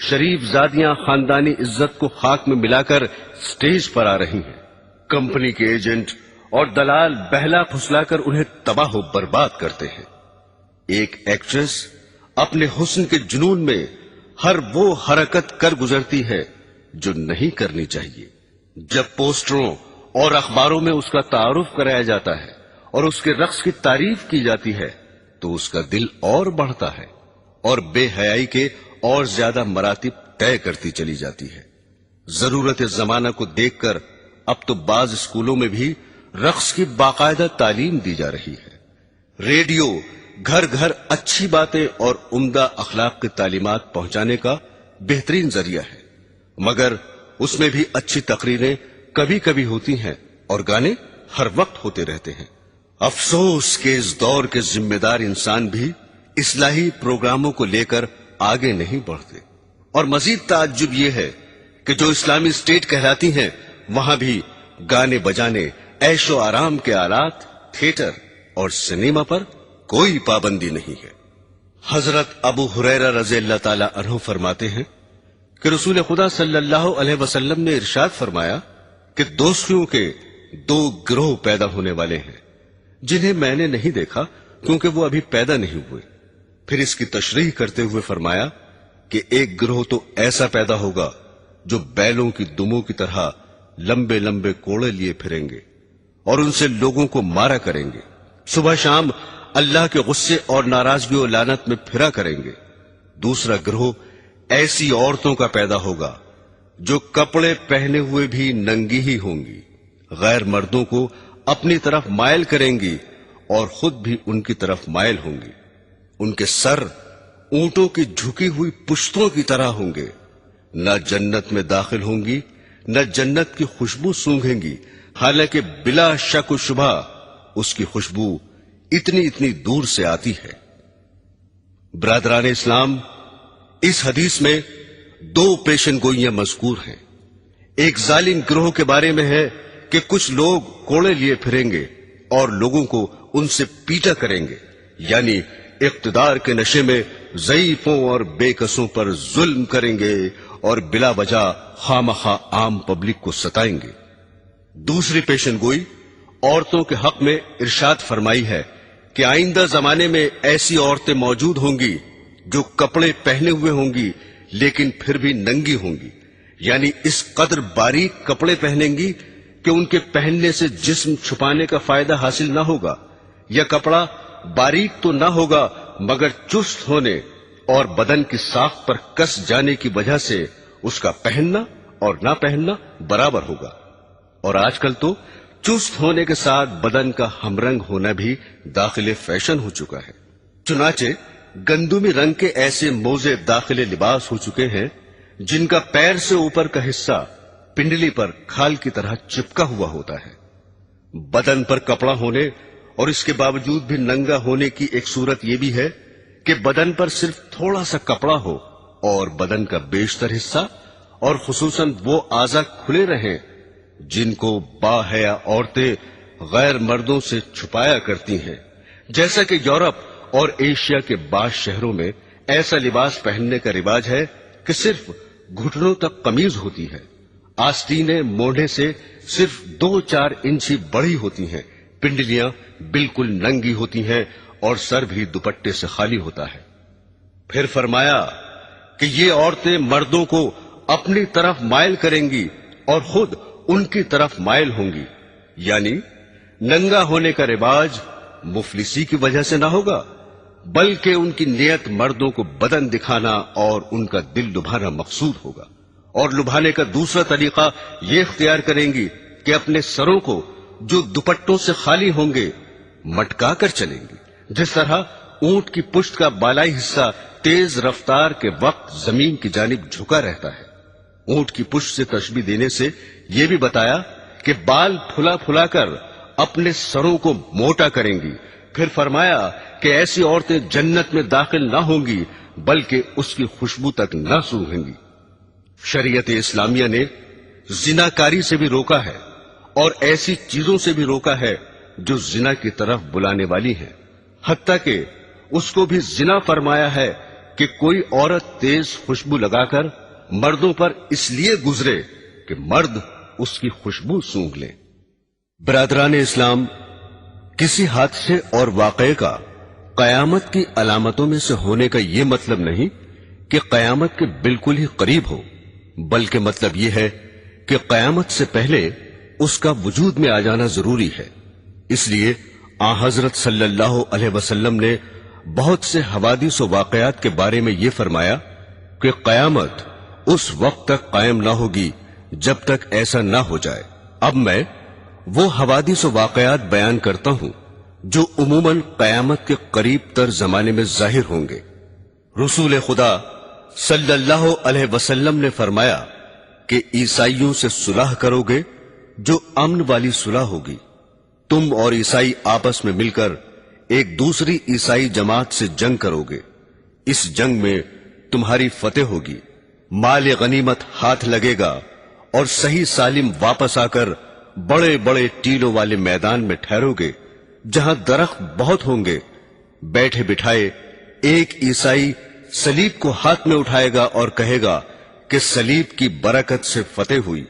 A: شریف زادیاں خاندانی عزت کو خاک میں ملا کر سٹیج پر آ رہی ہیں. کمپنی کے ایجنٹ اور دلال بہلا پھسلا کر انہیں تباہ و برباد کرتے ہیں. ایک ایکٹریس اپنے حسن کے جنون میں ہر وہ حرکت کر گزرتی ہے جو نہیں کرنی چاہیے. جب پوسٹروں اور اخباروں میں اس کا تعارف کرایا جاتا ہے اور اس کے رقص کی تعریف کی جاتی ہے تو اس کا دل اور بڑھتا ہے اور بے حیائی کے اور زیادہ مراتب طے کرتی چلی جاتی ہے. ضرورت زمانہ کو دیکھ کر اب تو بعض اسکولوں میں بھی رقص کی باقاعدہ تعلیم دی جا رہی ہے. ریڈیو گھر گھر اچھی باتیں اور عمدہ اخلاق کی تعلیمات پہنچانے کا بہترین ذریعہ ہے، مگر اس میں بھی اچھی تقریریں کبھی کبھی ہوتی ہیں اور گانے ہر وقت ہوتے رہتے ہیں. افسوس کہ اس دور کے ذمہ دار انسان بھی اصلاحی پروگراموں کو لے کر آگے نہیں بڑھتے. اور مزید تعجب یہ ہے کہ جو اسلامی اسٹیٹ کہلاتی ہیں وہاں بھی گانے بجانے، عیش و آرام کے آلات، تھیٹر اور سنیما پر کوئی پابندی نہیں ہے. حضرت ابو ہریرہ رضی اللہ تعالی عنہ فرماتے ہیں کہ رسول خدا صلی اللہ علیہ وسلم نے ارشاد فرمایا کہ دوستیوں کے دو گروہ پیدا ہونے والے ہیں جنہیں میں نے نہیں دیکھا کیونکہ وہ ابھی پیدا نہیں ہوئے. پھر اس کی تشریح کرتے ہوئے فرمایا کہ ایک گروہ تو ایسا پیدا ہوگا جو بیلوں کی دموں کی طرح لمبے لمبے کوڑے لیے پھریں گے اور ان سے لوگوں کو مارا کریں گے، صبح شام اللہ کے غصے اور ناراضگی و لعنت میں پھرا کریں گے. دوسرا گروہ ایسی عورتوں کا پیدا ہوگا جو کپڑے پہنے ہوئے بھی ننگی ہی ہوں گی، غیر مردوں کو اپنی طرف مائل کریں گی اور خود بھی ان کی طرف مائل ہوں گی. ان کے سر اونٹوں کی جھکی ہوئی پشتوں کی طرح ہوں گے، نہ جنت میں داخل ہوں گی نہ جنت کی خوشبو سونگھیں گی، حالانکہ بلا شک و شبہ اس کی خوشبو اتنی دور سے آتی ہے. برادران اسلام، اس حدیث میں دو پیشن گوئیاں مذکور ہیں. ایک ظالم گروہ کے بارے میں ہے کہ کچھ لوگ کوڑے لیے پھریں گے اور لوگوں کو ان سے پیٹا کریں گے، یعنی اقتدار کے نشے میں ضعیفوں اور بے کسوں پر ظلم کریں گے اور بلا وجہ خواہ عام پبلک کو ستائیں گے. دوسری پیشن گوئی عورتوں کے حق میں ارشاد فرمائی ہے کہ آئندہ زمانے میں ایسی عورتیں موجود ہوں گی جو کپڑے پہنے ہوئے ہوں گی لیکن پھر بھی ننگی ہوں گی، یعنی اس قدر باریک کپڑے پہنیں گی کہ ان کے پہننے سے جسم چھپانے کا فائدہ حاصل نہ ہوگا، یا کپڑا باریک تو نہ ہوگا مگر چست ہونے اور بدن کی ساخت پر کس جانے کی وجہ سے اس کا پہننا اور نہ پہننا برابر ہوگا. اور آج کل تو چست ہونے کے ساتھ بدن کا ہم رنگ ہونا بھی داخل فیشن ہو چکا ہے. چنانچہ گندمی رنگ کے ایسے موزے داخل لباس ہو چکے ہیں جن کا پیر سے اوپر کا حصہ پنڈلی پر کھال کی طرح چپکا ہوا ہوتا ہے. بدن پر کپڑا ہونے اور اس کے باوجود بھی ننگا ہونے کی ایک صورت یہ بھی ہے کہ بدن پر صرف تھوڑا سا کپڑا ہو اور بدن کا بیشتر حصہ اور خصوصاً وہ اعضاء کھلے رہیں جن کو باحیا عورتیں غیر مردوں سے چھپایا کرتی ہیں. جیسا کہ یورپ اور ایشیا کے بعض شہروں میں ایسا لباس پہننے کا رواج ہے کہ صرف گھٹنوں تک قمیض ہوتی ہے، آستینیں موڑنے سے صرف 2-4 انچ ہی بڑی ہوتی ہیں، پنڈلیاں بالکل ننگی ہوتی ہیں اور سر بھی دوپٹے سے خالی ہوتا ہے. پھر فرمایا کہ یہ عورتیں مردوں کو اپنی طرف مائل کریں گی اور خود ان کی طرف مائل ہوں گی، یعنی ننگا ہونے کا رواج مفلسی کی وجہ سے نہ ہوگا بلکہ ان کی نیت مردوں کو بدن دکھانا اور ان کا دل لبھانا مقصود ہوگا. اور لبھانے کا دوسرا طریقہ یہ اختیار کریں گی کہ اپنے سروں کو جو دوپٹوں سے خالی ہوں گے مٹکا کر چلیں گی، جس طرح اونٹ کی پشت کا بالائی حصہ تیز رفتار کے وقت زمین کی جانب جھکا رہتا ہے. اونٹ کی پشت سے تشبیہ دینے سے یہ بھی بتایا کہ بال پھلا پھلا کر اپنے سروں کو موٹا کریں گی. پھر فرمایا کہ ایسی عورتیں جنت میں داخل نہ ہوں گی بلکہ اس کی خوشبو تک نہ سونگھیں گی. شریعت اسلامیہ نے زناکاری سے بھی روکا ہے اور ایسی چیزوں سے بھی روکا ہے جو زنا کی طرف بلانے والی ہیں، حتیٰ کہ اس کو بھی زنا فرمایا ہے کہ کوئی عورت تیز خوشبو لگا کر مردوں پر اس لیے گزرے کہ مرد اس کی خوشبو سونگھ لیں۔ برادران اسلام، کسی حادثے اور واقعے کا قیامت کی علامتوں میں سے ہونے کا یہ مطلب نہیں کہ قیامت کے بالکل ہی قریب ہو، بلکہ مطلب یہ ہے کہ قیامت سے پہلے اس کا وجود میں آ جانا ضروری ہے۔ اس لیے حضرت صلی اللہ علیہ وسلم نے بہت سے حوادث و واقعات کے بارے میں یہ فرمایا کہ قیامت اس وقت تک قائم نہ ہوگی جب تک ایسا نہ ہو جائے۔ اب میں وہ حوادث و واقعات بیان کرتا ہوں جو عموماً قیامت کے قریب تر زمانے میں ظاہر ہوں گے۔ رسول خدا صلی اللہ علیہ وسلم نے فرمایا کہ عیسائیوں سے صلح کرو گے جو امن والی صلح ہوگی۔ تم اور عیسائی آپس میں مل کر ایک دوسری عیسائی جماعت سے جنگ کرو گے، اس جنگ میں تمہاری فتح ہوگی، مال غنیمت ہاتھ لگے گا اور صحیح سالم واپس آ کر بڑے بڑے ٹیلوں والے میدان میں ٹھہرو گے جہاں درخت بہت ہوں گے۔ بیٹھے بٹھائے ایک عیسائی صلیب کو ہاتھ میں اٹھائے گا اور کہے گا کہ صلیب کی برکت سے فتح ہوئی۔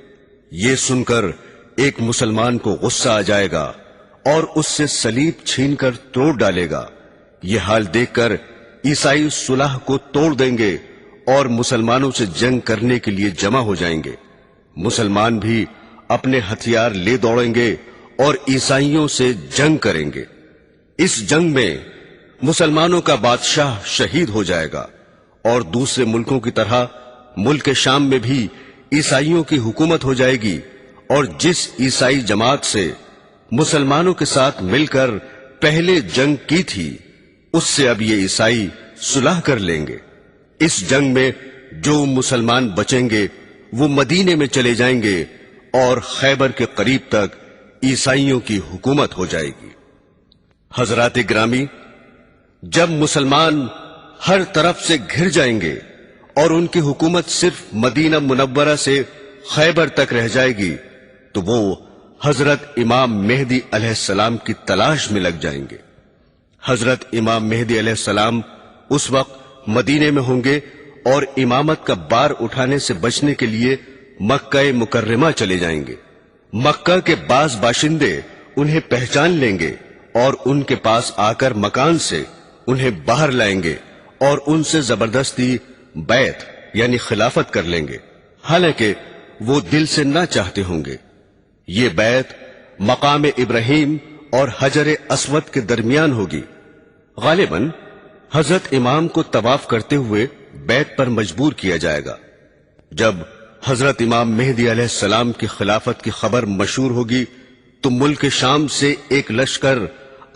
A: یہ سن کر ایک مسلمان کو غصہ آ جائے گا اور اس سے صلیب چھین کر توڑ ڈالے گا۔ یہ حال دیکھ کر عیسائی صلح کو توڑ دیں گے اور مسلمانوں سے جنگ کرنے کے لیے جمع ہو جائیں گے۔ مسلمان بھی اپنے ہتھیار لے دوڑیں گے اور عیسائیوں سے جنگ کریں گے۔ اس جنگ میں مسلمانوں کا بادشاہ شہید ہو جائے گا اور دوسرے ملکوں کی طرح ملک شام میں بھی عیسائیوں کی حکومت ہو جائے گی، اور جس عیسائی جماعت سے مسلمانوں کے ساتھ مل کر پہلے جنگ کی تھی اس سے اب یہ عیسائی صلح کر لیں گے۔ اس جنگ میں جو مسلمان بچیں گے وہ مدینے میں چلے جائیں گے اور خیبر کے قریب تک عیسائیوں کی حکومت ہو جائے گی۔ حضرات گرامی، جب مسلمان ہر طرف سے گھر جائیں گے اور ان کی حکومت صرف مدینہ منورہ سے خیبر تک رہ جائے گی تو وہ حضرت امام مہدی علیہ السلام کی تلاش میں لگ جائیں گے۔ حضرت امام مہدی علیہ السلام اس وقت مدینے میں ہوں گے اور امامت کا بار اٹھانے سے بچنے کے لیے مکہ مکرمہ چلے جائیں گے۔ مکہ کے بعض باشندے انہیں پہچان لیں گے اور ان کے پاس آ کر مکان سے انہیں باہر لائیں گے اور ان سے زبردستی بیعت یعنی خلافت کر لیں گے، حالانکہ وہ دل سے نہ چاہتے ہوں گے۔ یہ بیعت مقام ابراہیم اور حجر اسود کے درمیان ہوگی۔ غالباً حضرت امام کو طواف کرتے ہوئے بیعت پر مجبور کیا جائے گا۔ جب حضرت امام مہدی علیہ السلام کی خلافت کی خبر مشہور ہوگی تو ملک شام سے ایک لشکر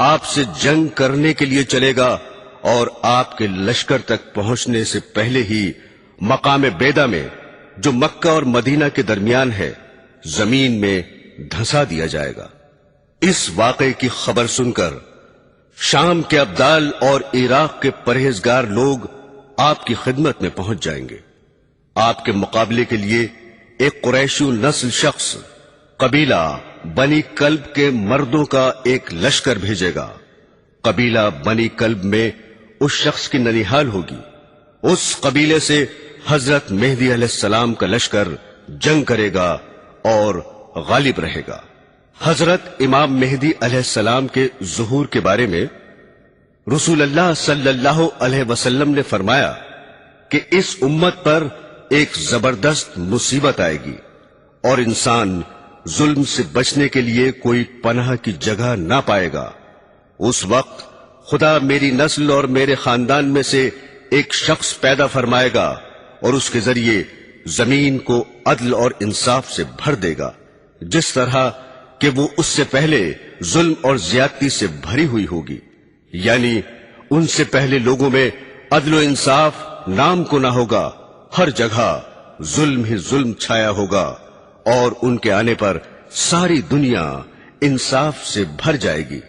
A: آپ سے جنگ کرنے کے لیے چلے گا اور آپ کے لشکر تک پہنچنے سے پہلے ہی مقام بیدا میں جو مکہ اور مدینہ کے درمیان ہے زمین میں دھنسا دیا جائے گا۔ اس واقعے کی خبر سن کر شام کے ابدال اور عراق کے پرہیزگار لوگ آپ کی خدمت میں پہنچ جائیں گے۔ آپ کے مقابلے کے لیے ایک قریشی نسل شخص قبیلہ بنی کلب کے مردوں کا ایک لشکر بھیجے گا۔ قبیلہ بنی کلب میں اس شخص کی ننیحال ہوگی۔ اس قبیلے سے حضرت مہدی علیہ السلام کا لشکر جنگ کرے گا اور غالب رہے گا۔ حضرت امام مہدی علیہ السلام کے ظہور کے بارے میں رسول اللہ صلی اللہ علیہ وسلم نے فرمایا کہ اس امت پر ایک زبردست مصیبت آئے گی اور انسان ظلم سے بچنے کے لیے کوئی پناہ کی جگہ نہ پائے گا۔ اس وقت خدا میری نسل اور میرے خاندان میں سے ایک شخص پیدا فرمائے گا اور اس کے ذریعے زمین کو عدل اور انصاف سے بھر دے گا، جس طرح کہ وہ اس سے پہلے ظلم اور زیادتی سے بھری ہوئی ہوگی، یعنی ان سے پہلے لوگوں میں عدل و انصاف نام کو نہ ہوگا، ہر جگہ ظلم ہی ظلم چھایا ہوگا اور ان کے آنے پر ساری دنیا انصاف سے بھر جائے گی۔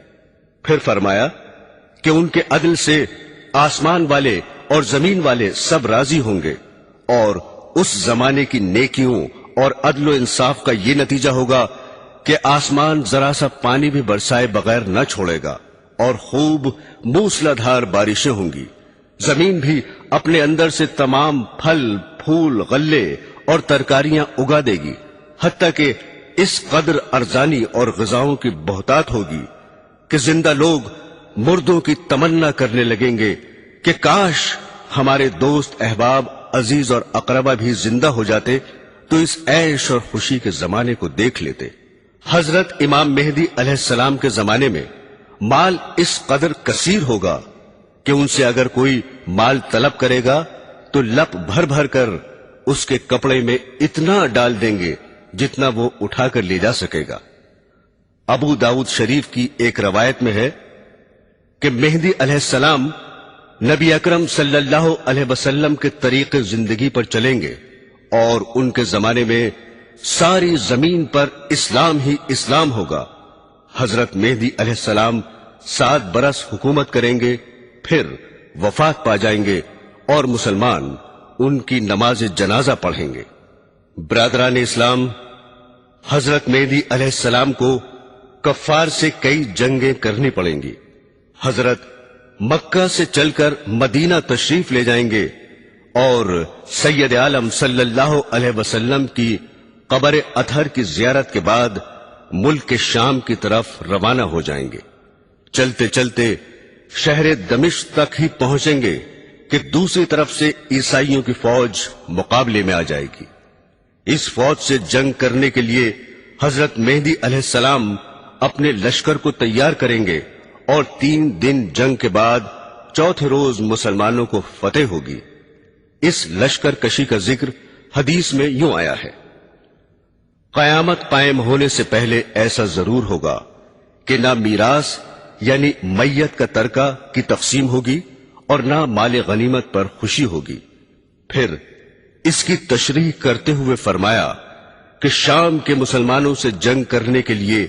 A: پھر فرمایا کہ ان کے عدل سے آسمان والے اور زمین والے سب راضی ہوں گے، اور اس زمانے کی نیکیوں اور عدل و انصاف کا یہ نتیجہ ہوگا کہ آسمان ذرا سا پانی بھی برسائے بغیر نہ چھوڑے گا اور خوب موسلا دھار بارشیں ہوں گی، زمین بھی اپنے اندر سے تمام پھل پھول غلے اور ترکاریاں اگا دے گی، حتیٰ کہ اس قدر ارزانی اور غذاؤں کی بہتات ہوگی کہ زندہ لوگ مردوں کی تمنا کرنے لگیں گے کہ کاش ہمارے دوست احباب عزیز اور اقربا بھی زندہ ہو جاتے تو اس عیش اور خوشی کے زمانے کو دیکھ لیتے۔ حضرت امام مہدی علیہ السلام کے زمانے میں مال اس قدر کثیر ہوگا کہ ان سے اگر کوئی مال طلب کرے گا تو لپ بھر بھر کر اس کے کپڑے میں اتنا ڈال دیں گے جتنا وہ اٹھا کر لے جا سکے گا۔ ابو داؤد شریف کی ایک روایت میں ہے کہ مہدی علیہ السلام نبی اکرم صلی اللہ علیہ وسلم کے طریقے زندگی پر چلیں گے اور ان کے زمانے میں ساری زمین پر اسلام ہی اسلام ہوگا۔ حضرت مہدی علیہ السلام 7 برس حکومت کریں گے، پھر وفات پا جائیں گے اور مسلمان ان کی نماز جنازہ پڑھیں گے۔ برادران اسلام، حضرت مہدی علیہ السلام کو کفار سے کئی جنگیں کرنی پڑیں گی۔ حضرت مکہ سے چل کر مدینہ تشریف لے جائیں گے اور سید عالم صلی اللہ علیہ وسلم کی قبر اطہر کی زیارت کے بعد ملک شام کی طرف روانہ ہو جائیں گے۔ چلتے چلتے شہر دمشق تک ہی پہنچیں گے کہ دوسری طرف سے عیسائیوں کی فوج مقابلے میں آ جائے گی۔ اس فوج سے جنگ کرنے کے لیے حضرت مہدی علیہ السلام اپنے لشکر کو تیار کریں گے اور 3 دن جنگ کے بعد چوتھے روز مسلمانوں کو فتح ہوگی۔ اس لشکر کشی کا ذکر حدیث میں یوں آیا ہے، قیامت قائم ہونے سے پہلے ایسا ضرور ہوگا کہ نہ میراث یعنی میت کا ترکہ کی تقسیم ہوگی اور نہ مال غنیمت پر خوشی ہوگی۔ پھر اس کی تشریح کرتے ہوئے فرمایا کہ شام کے مسلمانوں سے جنگ کرنے کے لیے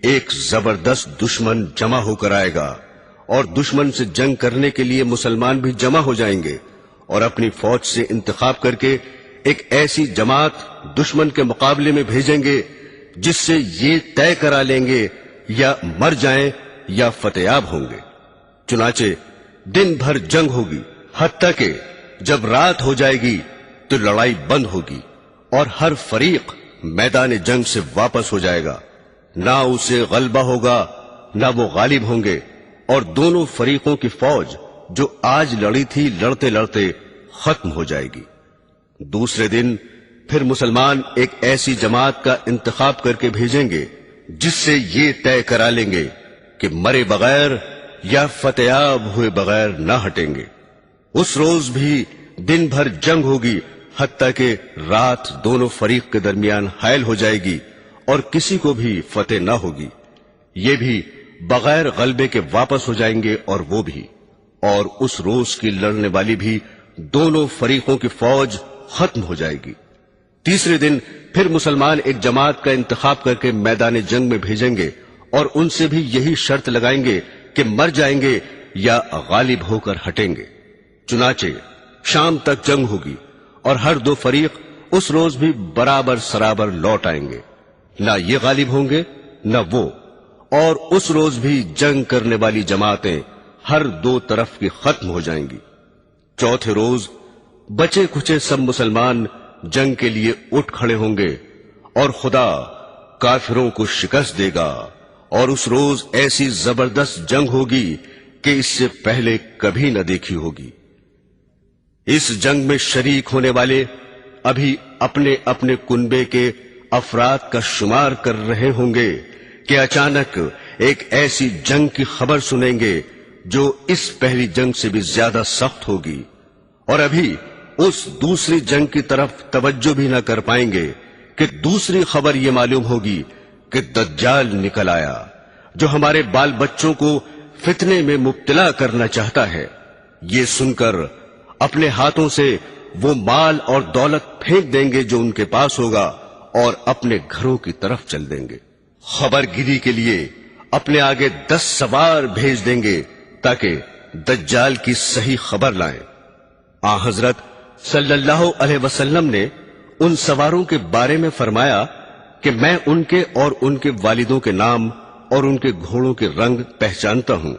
A: ایک زبردست دشمن جمع ہو کر آئے گا اور دشمن سے جنگ کرنے کے لیے مسلمان بھی جمع ہو جائیں گے اور اپنی فوج سے انتخاب کر کے ایک ایسی جماعت دشمن کے مقابلے میں بھیجیں گے جس سے یہ طے کرا لیں گے یا مر جائیں یا فتحیاب ہوں گے۔ چنانچہ دن بھر جنگ ہوگی، حتیٰ کہ جب رات ہو جائے گی تو لڑائی بند ہوگی اور ہر فریق میدان جنگ سے واپس ہو جائے گا، نہ اسے غلبہ ہوگا نہ وہ غالب ہوں گے، اور دونوں فریقوں کی فوج جو آج لڑی تھی لڑتے لڑتے ختم ہو جائے گی۔ دوسرے دن پھر مسلمان ایک ایسی جماعت کا انتخاب کر کے بھیجیں گے جس سے یہ طے کرا لیں گے کہ مرے بغیر یا فتحیاب ہوئے بغیر نہ ہٹیں گے۔ اس روز بھی دن بھر جنگ ہوگی، حتیٰ کہ رات دونوں فریق کے درمیان حائل ہو جائے گی اور کسی کو بھی فتح نہ ہوگی۔ یہ بھی بغیر غلبے کے واپس ہو جائیں گے اور وہ بھی، اور اس روز کی لڑنے والی بھی دونوں فریقوں کی فوج ختم ہو جائے گی۔ تیسرے دن پھر مسلمان ایک جماعت کا انتخاب کر کے میدان جنگ میں بھیجیں گے اور ان سے بھی یہی شرط لگائیں گے کہ مر جائیں گے یا غالب ہو کر ہٹیں گے۔ چنانچہ شام تک جنگ ہوگی اور ہر دو فریق اس روز بھی برابر سرابر لوٹ آئیں گے، نہ یہ غالب ہوں گے نہ وہ، اور اس روز بھی جنگ کرنے والی جماعتیں ہر دو طرف کی ختم ہو جائیں گی۔ چوتھے روز بچے کھچے سب مسلمان جنگ کے لیے اٹھ کھڑے ہوں گے اور خدا کافروں کو شکست دے گا، اور اس روز ایسی زبردست جنگ ہوگی کہ اس سے پہلے کبھی نہ دیکھی ہوگی۔ اس جنگ میں شریک ہونے والے ابھی اپنے اپنے کنبے کے افراد کا شمار کر رہے ہوں گے کہ اچانک ایک ایسی جنگ کی خبر سنیں گے جو اس پہلی جنگ سے بھی زیادہ سخت ہوگی، اور ابھی اس دوسری جنگ کی طرف توجہ بھی نہ کر پائیں گے کہ دوسری خبر یہ معلوم ہوگی کہ دجال نکل آیا جو ہمارے بال بچوں کو فتنے میں مبتلا کرنا چاہتا ہے۔ یہ سن کر اپنے ہاتھوں سے وہ مال اور دولت پھینک دیں گے جو ان کے پاس ہوگا اور اپنے گھروں کی طرف چل دیں گے۔ خبر گیری کے لیے اپنے آگے 10 سوار بھیج دیں گے تاکہ دجال کی صحیح خبر لائیں۔ آن حضرت صلی اللہ علیہ وسلم نے ان سواروں کے بارے میں فرمایا کہ میں ان کے اور ان کے والدوں کے نام اور ان کے گھوڑوں کے رنگ پہچانتا ہوں۔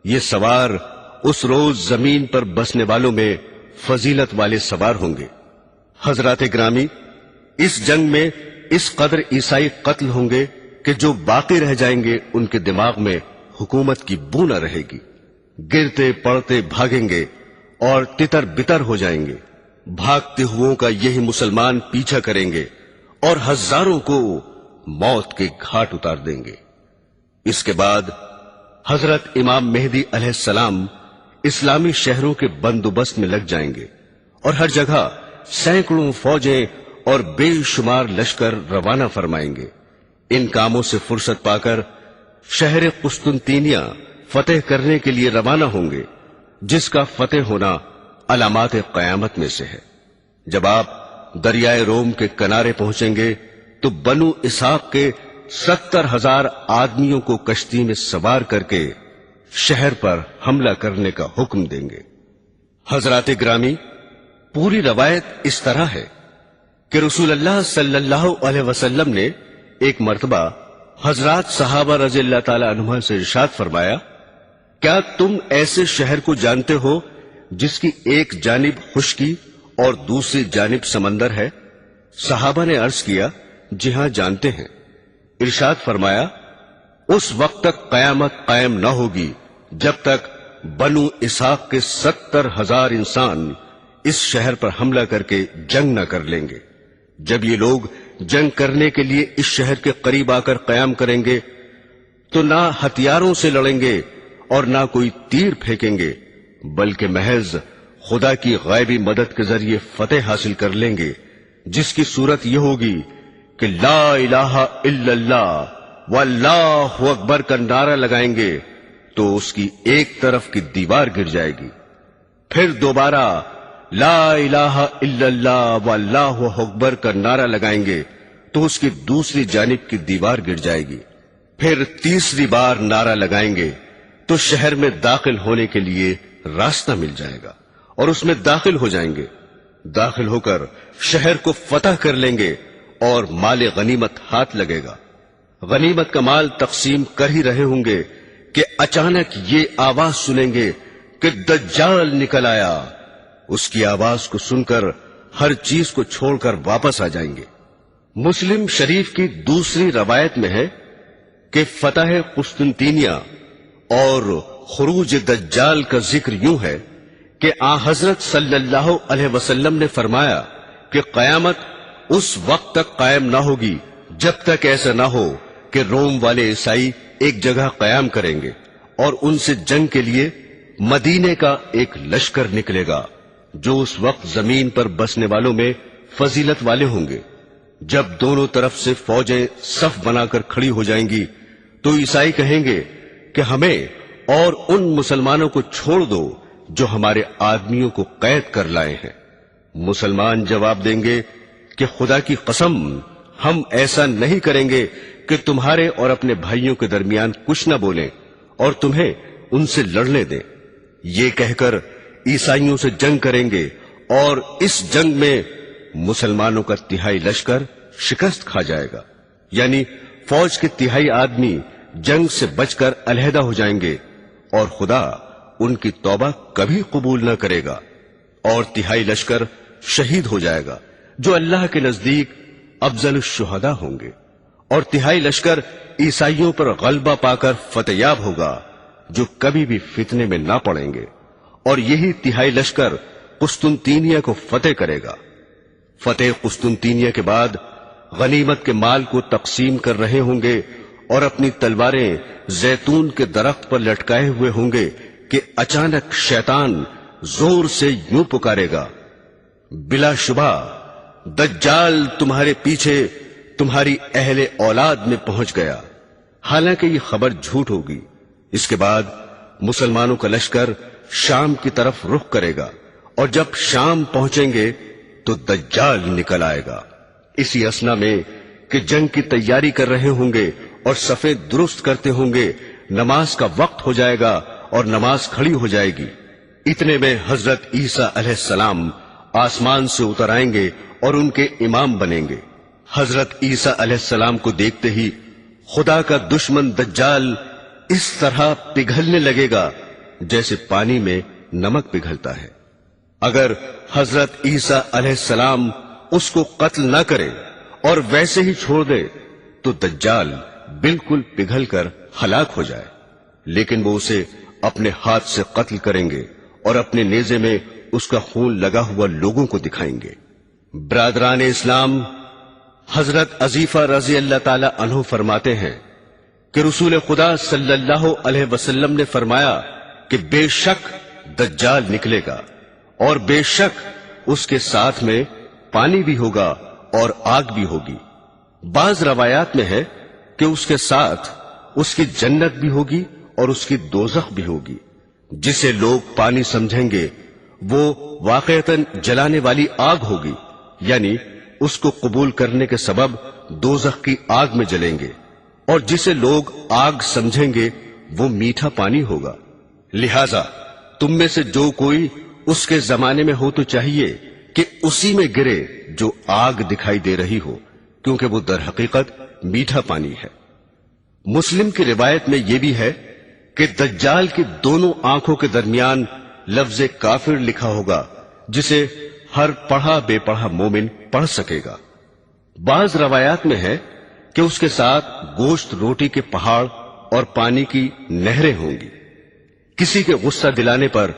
A: یہ سوار اس روز زمین پر بسنے والوں میں فضیلت والے سوار ہوں گے۔ حضرات گرامی، اس جنگ میں اس قدر عیسائی قتل ہوں گے کہ جو باقی رہ جائیں گے ان کے دماغ میں حکومت کی بو نہ رہے گی، گرتے پڑتے بھاگیں گے اور تتر بتر ہو جائیں گے۔ بھاگتے ہوئوں کا یہی مسلمان پیچھا کریں گے اور ہزاروں کو موت کے گھاٹ اتار دیں گے۔ اس کے بعد حضرت امام مہدی علیہ السلام اسلامی شہروں کے بندوبست میں لگ جائیں گے اور ہر جگہ سینکڑوں فوجیں اور بے شمار لشکر روانہ فرمائیں گے۔ ان کاموں سے فرصت پا کر شہر قسطنطینیہ فتح کرنے کے لیے روانہ ہوں گے، جس کا فتح ہونا علامات قیامت میں سے ہے۔ جب آپ دریائے روم کے کنارے پہنچیں گے تو بنو اسحاق کے 70,000 آدمیوں کو کشتی میں سوار کر کے شہر پر حملہ کرنے کا حکم دیں گے۔ حضرات گرامی، پوری روایت اس طرح ہے کہ رسول اللہ صلی اللہ علیہ وسلم نے ایک مرتبہ حضرات صحابہ رضی اللہ تعالی عنہ سے ارشاد فرمایا، کیا تم ایسے شہر کو جانتے ہو جس کی ایک جانب خشکی اور دوسری جانب سمندر ہے؟ صحابہ نے عرض کیا، جی ہاں جانتے ہیں۔ ارشاد فرمایا، اس وقت تک قیامت قائم نہ ہوگی جب تک بنو اسحاق کے 70,000 انسان اس شہر پر حملہ کر کے جنگ نہ کر لیں گے۔ جب یہ لوگ جنگ کرنے کے لیے اس شہر کے قریب آ کر قیام کریں گے تو نہ ہتھیاروں سے لڑیں گے اور نہ کوئی تیر پھینکیں گے، بلکہ محض خدا کی غیبی مدد کے ذریعے فتح حاصل کر لیں گے، جس کی صورت یہ ہوگی کہ لا الہ الا اللہ واللہ اکبر کا نعرہ لگائیں گے تو اس کی ایک طرف کی دیوار گر جائے گی، پھر دوبارہ لا الہ الا اللہ واللہ اکبر کا نعرہ لگائیں گے تو اس کی دوسری جانب کی دیوار گر جائے گی، پھر تیسری بار نعرہ لگائیں گے تو شہر میں داخل ہونے کے لیے راستہ مل جائے گا اور اس میں داخل ہو جائیں گے۔ داخل ہو کر شہر کو فتح کر لیں گے اور مال غنیمت ہاتھ لگے گا۔ غنیمت کا مال تقسیم کر ہی رہے ہوں گے کہ اچانک یہ آواز سنیں گے کہ دجال نکل آیا۔ اس کی آواز کو سن کر ہر چیز کو چھوڑ کر واپس آ جائیں گے۔ مسلم شریف کی دوسری روایت میں ہے کہ فتح قسطنطینیہ اور خروج دجال کا ذکر یوں ہے کہ آن حضرت صلی اللہ علیہ وسلم نے فرمایا کہ قیامت اس وقت تک قائم نہ ہوگی جب تک ایسا نہ ہو کہ روم والے عیسائی ایک جگہ قیام کریں گے اور ان سے جنگ کے لیے مدینے کا ایک لشکر نکلے گا جو اس وقت زمین پر بسنے والوں میں فضیلت والے ہوں گے۔ جب دونوں طرف سے فوجیں صف بنا کر کھڑی ہو جائیں گی تو عیسائی کہیں گے کہ ہمیں اور ان مسلمانوں کو چھوڑ دو جو ہمارے آدمیوں کو قید کر لائے ہیں۔ مسلمان جواب دیں گے کہ خدا کی قسم، ہم ایسا نہیں کریں گے کہ تمہارے اور اپنے بھائیوں کے درمیان کچھ نہ بولیں اور تمہیں ان سے لڑنے دیں۔ یہ کہہ کر عیسائیوں سے جنگ کریں گے اور اس جنگ میں مسلمانوں کا تہائی لشکر شکست کھا جائے گا، یعنی فوج کے تہائی آدمی جنگ سے بچ کر علیحدہ ہو جائیں گے اور خدا ان کی توبہ کبھی قبول نہ کرے گا، اور تہائی لشکر شہید ہو جائے گا جو اللہ کے نزدیک افضل الشہداء ہوں گے، اور تہائی لشکر عیسائیوں پر غلبہ پا کر فتح یاب ہوگا جو کبھی بھی فتنے میں نہ پڑیں گے، اور یہی تہائی لشکر قسطنطینیہ کو فتح کرے گا۔ فتح قسطنطینیہ کے بعد غنیمت کے مال کو تقسیم کر رہے ہوں گے اور اپنی تلواریں زیتون کے درخت پر لٹکائے ہوئے ہوں گے کہ اچانک شیطان زور سے یوں پکارے گا، بلا شبہ دجال تمہارے پیچھے تمہاری اہل اولاد میں پہنچ گیا۔ حالانکہ یہ خبر جھوٹ ہوگی۔ اس کے بعد مسلمانوں کا لشکر شام کی طرف رخ کرے گا، اور جب شام پہنچیں گے تو دجال نکل آئے گا۔ اسی اثنا میں کہ جنگ کی تیاری کر رہے ہوں گے اور صفیں درست کرتے ہوں گے، نماز کا وقت ہو جائے گا اور نماز کھڑی ہو جائے گی۔ اتنے میں حضرت عیسیٰ علیہ السلام آسمان سے اتر آئیں گے اور ان کے امام بنیں گے۔ حضرت عیسیٰ علیہ السلام کو دیکھتے ہی خدا کا دشمن دجال اس طرح پگھلنے لگے گا جیسے پانی میں نمک پگھلتا ہے۔ اگر حضرت عیسیٰ علیہ السلام اس کو قتل نہ کرے اور ویسے ہی چھوڑ دے تو دجال بالکل پگھل کر ہلاک ہو جائے، لیکن وہ اسے اپنے ہاتھ سے قتل کریں گے اور اپنے نیزے میں اس کا خون لگا ہوا لوگوں کو دکھائیں گے۔ برادران اسلام، حضرت عزیفہ رضی اللہ تعالی عنہ فرماتے ہیں کہ رسول خدا صلی اللہ علیہ وسلم نے فرمایا کہ بے شک دجال نکلے گا اور بے شک اس کے ساتھ میں پانی بھی ہوگا اور آگ بھی ہوگی۔ بعض روایات میں ہے کہ اس کے ساتھ اس کی جنت بھی ہوگی اور اس کی دوزخ بھی ہوگی۔ جسے لوگ پانی سمجھیں گے وہ واقعتاً جلانے والی آگ ہوگی، یعنی اس کو قبول کرنے کے سبب دوزخ کی آگ میں جلیں گے، اور جسے لوگ آگ سمجھیں گے وہ میٹھا پانی ہوگا۔ لہذا تم میں سے جو کوئی اس کے زمانے میں ہو تو چاہیے کہ اسی میں گرے جو آگ دکھائی دے رہی ہو، کیونکہ وہ در حقیقت میٹھا پانی ہے۔ مسلم کی روایت میں یہ بھی ہے کہ دجال کی دونوں آنکھوں کے درمیان لفظ کافر لکھا ہوگا، جسے ہر پڑھا بے پڑھا مومن پڑھ سکے گا۔ بعض روایات میں ہے کہ اس کے ساتھ گوشت روٹی کے پہاڑ اور پانی کی نہریں ہوں گی۔ کسی کے غصہ دلانے پر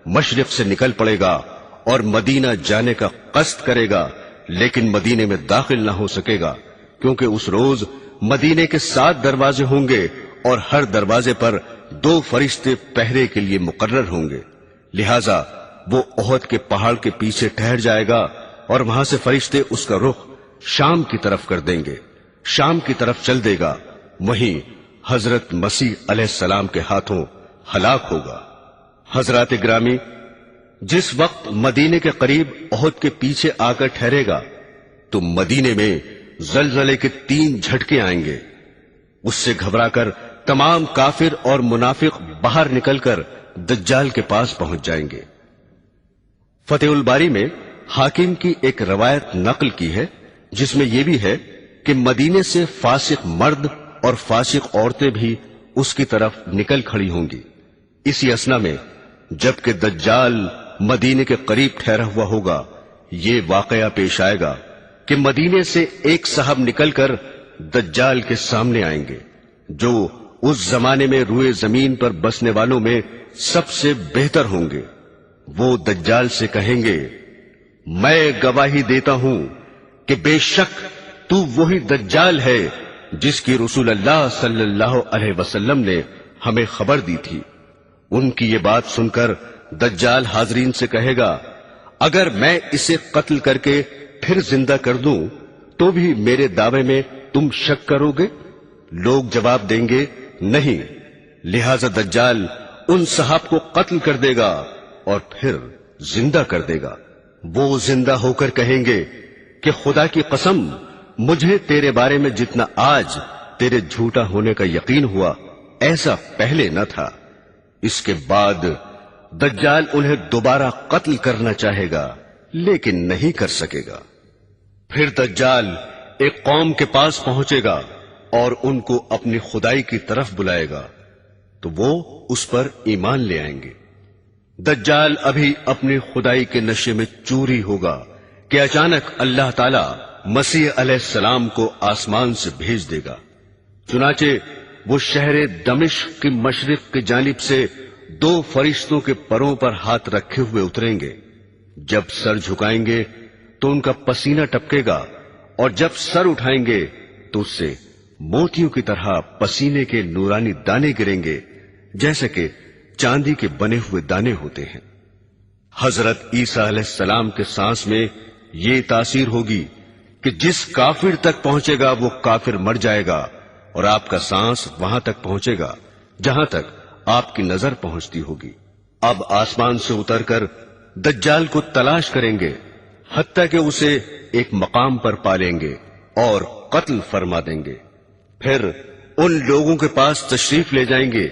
A: مشرق سے نکل پڑے گا اور مدینہ جانے کا قصد کرے گا، لیکن مدینے میں داخل نہ ہو سکے گا، کیونکہ اس روز مدینے کے 7 دروازے ہوں گے اور ہر دروازے پر 2 فرشتے پہرے کے لیے مقرر ہوں گے۔ لہذا وہ احد کے پہاڑ کے پیچھے ٹھہر جائے گا اور وہاں سے فرشتے اس کا رخ شام کی طرف کر دیں گے، شام کی طرف چل دے گا، وہیں حضرت مسیح علیہ السلام کے ہاتھوں ہلاک ہوگا۔ حضرات گرامی، جس وقت مدینے کے قریب احد کے پیچھے آ کر ٹھہرے گا تو مدینے میں زلزلے کے 3 جھٹکے آئیں گے۔ اس سے گھبرا کر تمام کافر اور منافق باہر نکل کر دجال کے پاس پہنچ جائیں گے۔ فتح الباری میں حاکم کی ایک روایت نقل کی ہے، جس میں یہ بھی ہے کہ مدینے سے فاسق مرد اور فاسق عورتیں بھی اس کی طرف نکل کھڑی ہوں گی۔ اسی اثنا میں جبکہ دجال مدینے کے قریب ٹھہرا ہوا ہوگا، یہ واقعہ پیش آئے گا کہ مدینے سے ایک صاحب نکل کر دجال کے سامنے آئیں گے، جو اس زمانے میں روئے زمین پر بسنے والوں میں سب سے بہتر ہوں گے۔ وہ دجال سے کہیں گے، میں گواہی دیتا ہوں کہ بے شک تو وہی دجال ہے جس کی رسول اللہ صلی اللہ علیہ وسلم نے ہمیں خبر دی تھی۔ ان کی یہ بات سن کر دجال حاضرین سے کہے گا، اگر میں اسے قتل کر کے پھر زندہ کر دوں تو بھی میرے دعوے میں تم شک کرو گے؟ لوگ جواب دیں گے، نہیں۔ لہذا دجال ان صحاب کو قتل کر دے گا اور پھر زندہ کر دے گا۔ وہ زندہ ہو کر کہیں گے کہ خدا کی قسم، مجھے تیرے بارے میں جتنا آج تیرے جھوٹا ہونے کا یقین ہوا ایسا پہلے نہ تھا۔ اس کے بعد دجال انہیں دوبارہ قتل کرنا چاہے گا لیکن نہیں کر سکے گا۔ پھر دجال ایک قوم کے پاس پہنچے گا اور ان کو اپنی خدائی کی طرف بلائے گا تو وہ اس پر ایمان لے آئیں گے۔ دجال ابھی اپنی خدائی کے نشے میں چوری ہوگا کہ اچانک اللہ تعالی مسیح علیہ السلام کو آسمان سے بھیج دے گا۔ چنانچہ وہ شہر دمشق کی مشرق کی جانب سے 2 فرشتوں کے پروں پر ہاتھ رکھے ہوئے اتریں گے۔ جب سر جھکائیں گے تو ان کا پسینہ ٹپکے گا، اور جب سر اٹھائیں گے تو اس سے موتیوں کی طرح پسینے کے نورانی دانے گریں گے، جیسے کہ چاندی کے بنے ہوئے دانے ہوتے ہیں۔ حضرت عیسیٰ علیہ السلام کے سانس میں یہ تاثیر ہوگی کہ جس کافر تک پہنچے گا وہ کافر مر جائے گا، اور آپ کا سانس وہاں تک پہنچے گا جہاں تک آپ کی نظر پہنچتی ہوگی۔ اب آسمان سے اتر کر دجال کو تلاش کریں گے حتیٰ کہ اسے ایک مقام پر پالیں گے اور قتل فرما دیں گے۔ پھر ان لوگوں کے پاس تشریف لے جائیں گے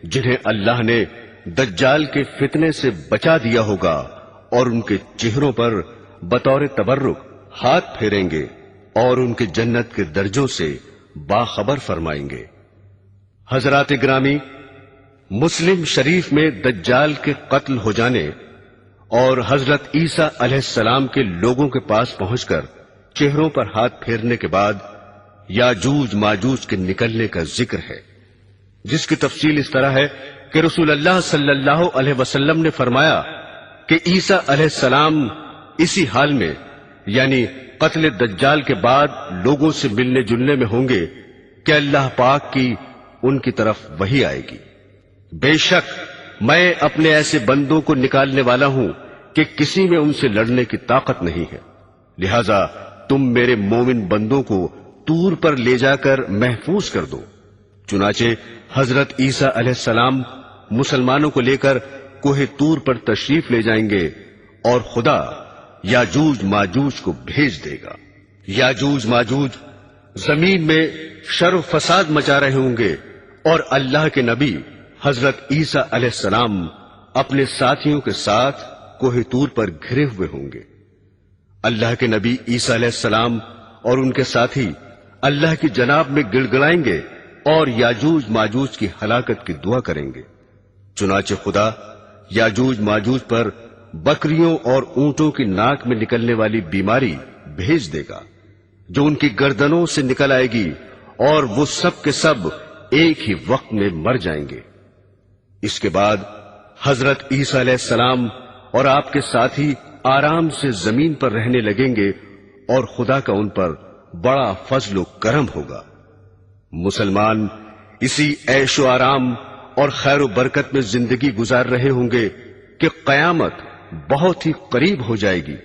A: جنہیں اللہ نے دجال کے فتنے سے بچا دیا ہوگا، اور ان کے چہروں پر بطور تبرک ہاتھ پھیریں گے اور ان کے جنت کے درجوں سے باخبر فرمائیں گے۔ حضرات گرامی، مسلم شریف میں دجال کے قتل ہو جانے اور حضرت عیسیٰ علیہ السلام کے لوگوں کے پاس پہنچ کر چہروں پر ہاتھ پھیرنے کے بعد یاجوج ماجوج کے نکلنے کا ذکر ہے، جس کی تفصیل اس طرح ہے کہ رسول اللہ صلی اللہ علیہ وسلم نے فرمایا کہ عیسیٰ علیہ السلام اسی حال میں یعنی قتل دجال کے بعد لوگوں سے ملنے جلنے میں ہوں گے کہ اللہ پاک کی ان کی طرف وحی آئے گی۔ بے شک میں اپنے ایسے بندوں کو نکالنے والا ہوں کہ کسی میں ان سے لڑنے کی طاقت نہیں ہے، لہذا تم میرے مومن بندوں کو طور پر لے جا کر محفوظ کر دو۔ چنانچہ حضرت عیسیٰ علیہ السلام مسلمانوں کو لے کر کوہ طور پر تشریف لے جائیں گے اور خدا یاجوج ماجوج کو بھیج دے گا۔ یاجوج ماجوج زمین میں شر و فساد مچا رہے ہوں گے اور اللہ کے نبی حضرت عیسیٰ علیہ السلام اپنے ساتھیوں کے ساتھ کوہ طور پر گھرے ہوئے ہوں گے۔ اللہ کے نبی عیسیٰ علیہ السلام اور ان کے ساتھی اللہ کی جناب میں گڑ گڑائیں گے اور یاجوج ماجوج کی ہلاکت کی دعا کریں گے۔ چنانچہ خدا یاجوج ماجوج پر بکریوں اور اونٹوں کی ناک میں نکلنے والی بیماری بھیج دے گا جو ان کی گردنوں سے نکل آئے گی اور وہ سب کے سب ایک ہی وقت میں مر جائیں گے۔ اس کے بعد حضرت عیسیٰ علیہ السلام اور آپ کے ساتھی آرام سے زمین پر رہنے لگیں گے اور خدا کا ان پر بڑا فضل و کرم ہوگا۔ مسلمان اسی عیش و آرام اور خیر و برکت میں زندگی گزار رہے ہوں گے کہ قیامت بہت ہی قریب ہو جائے گی،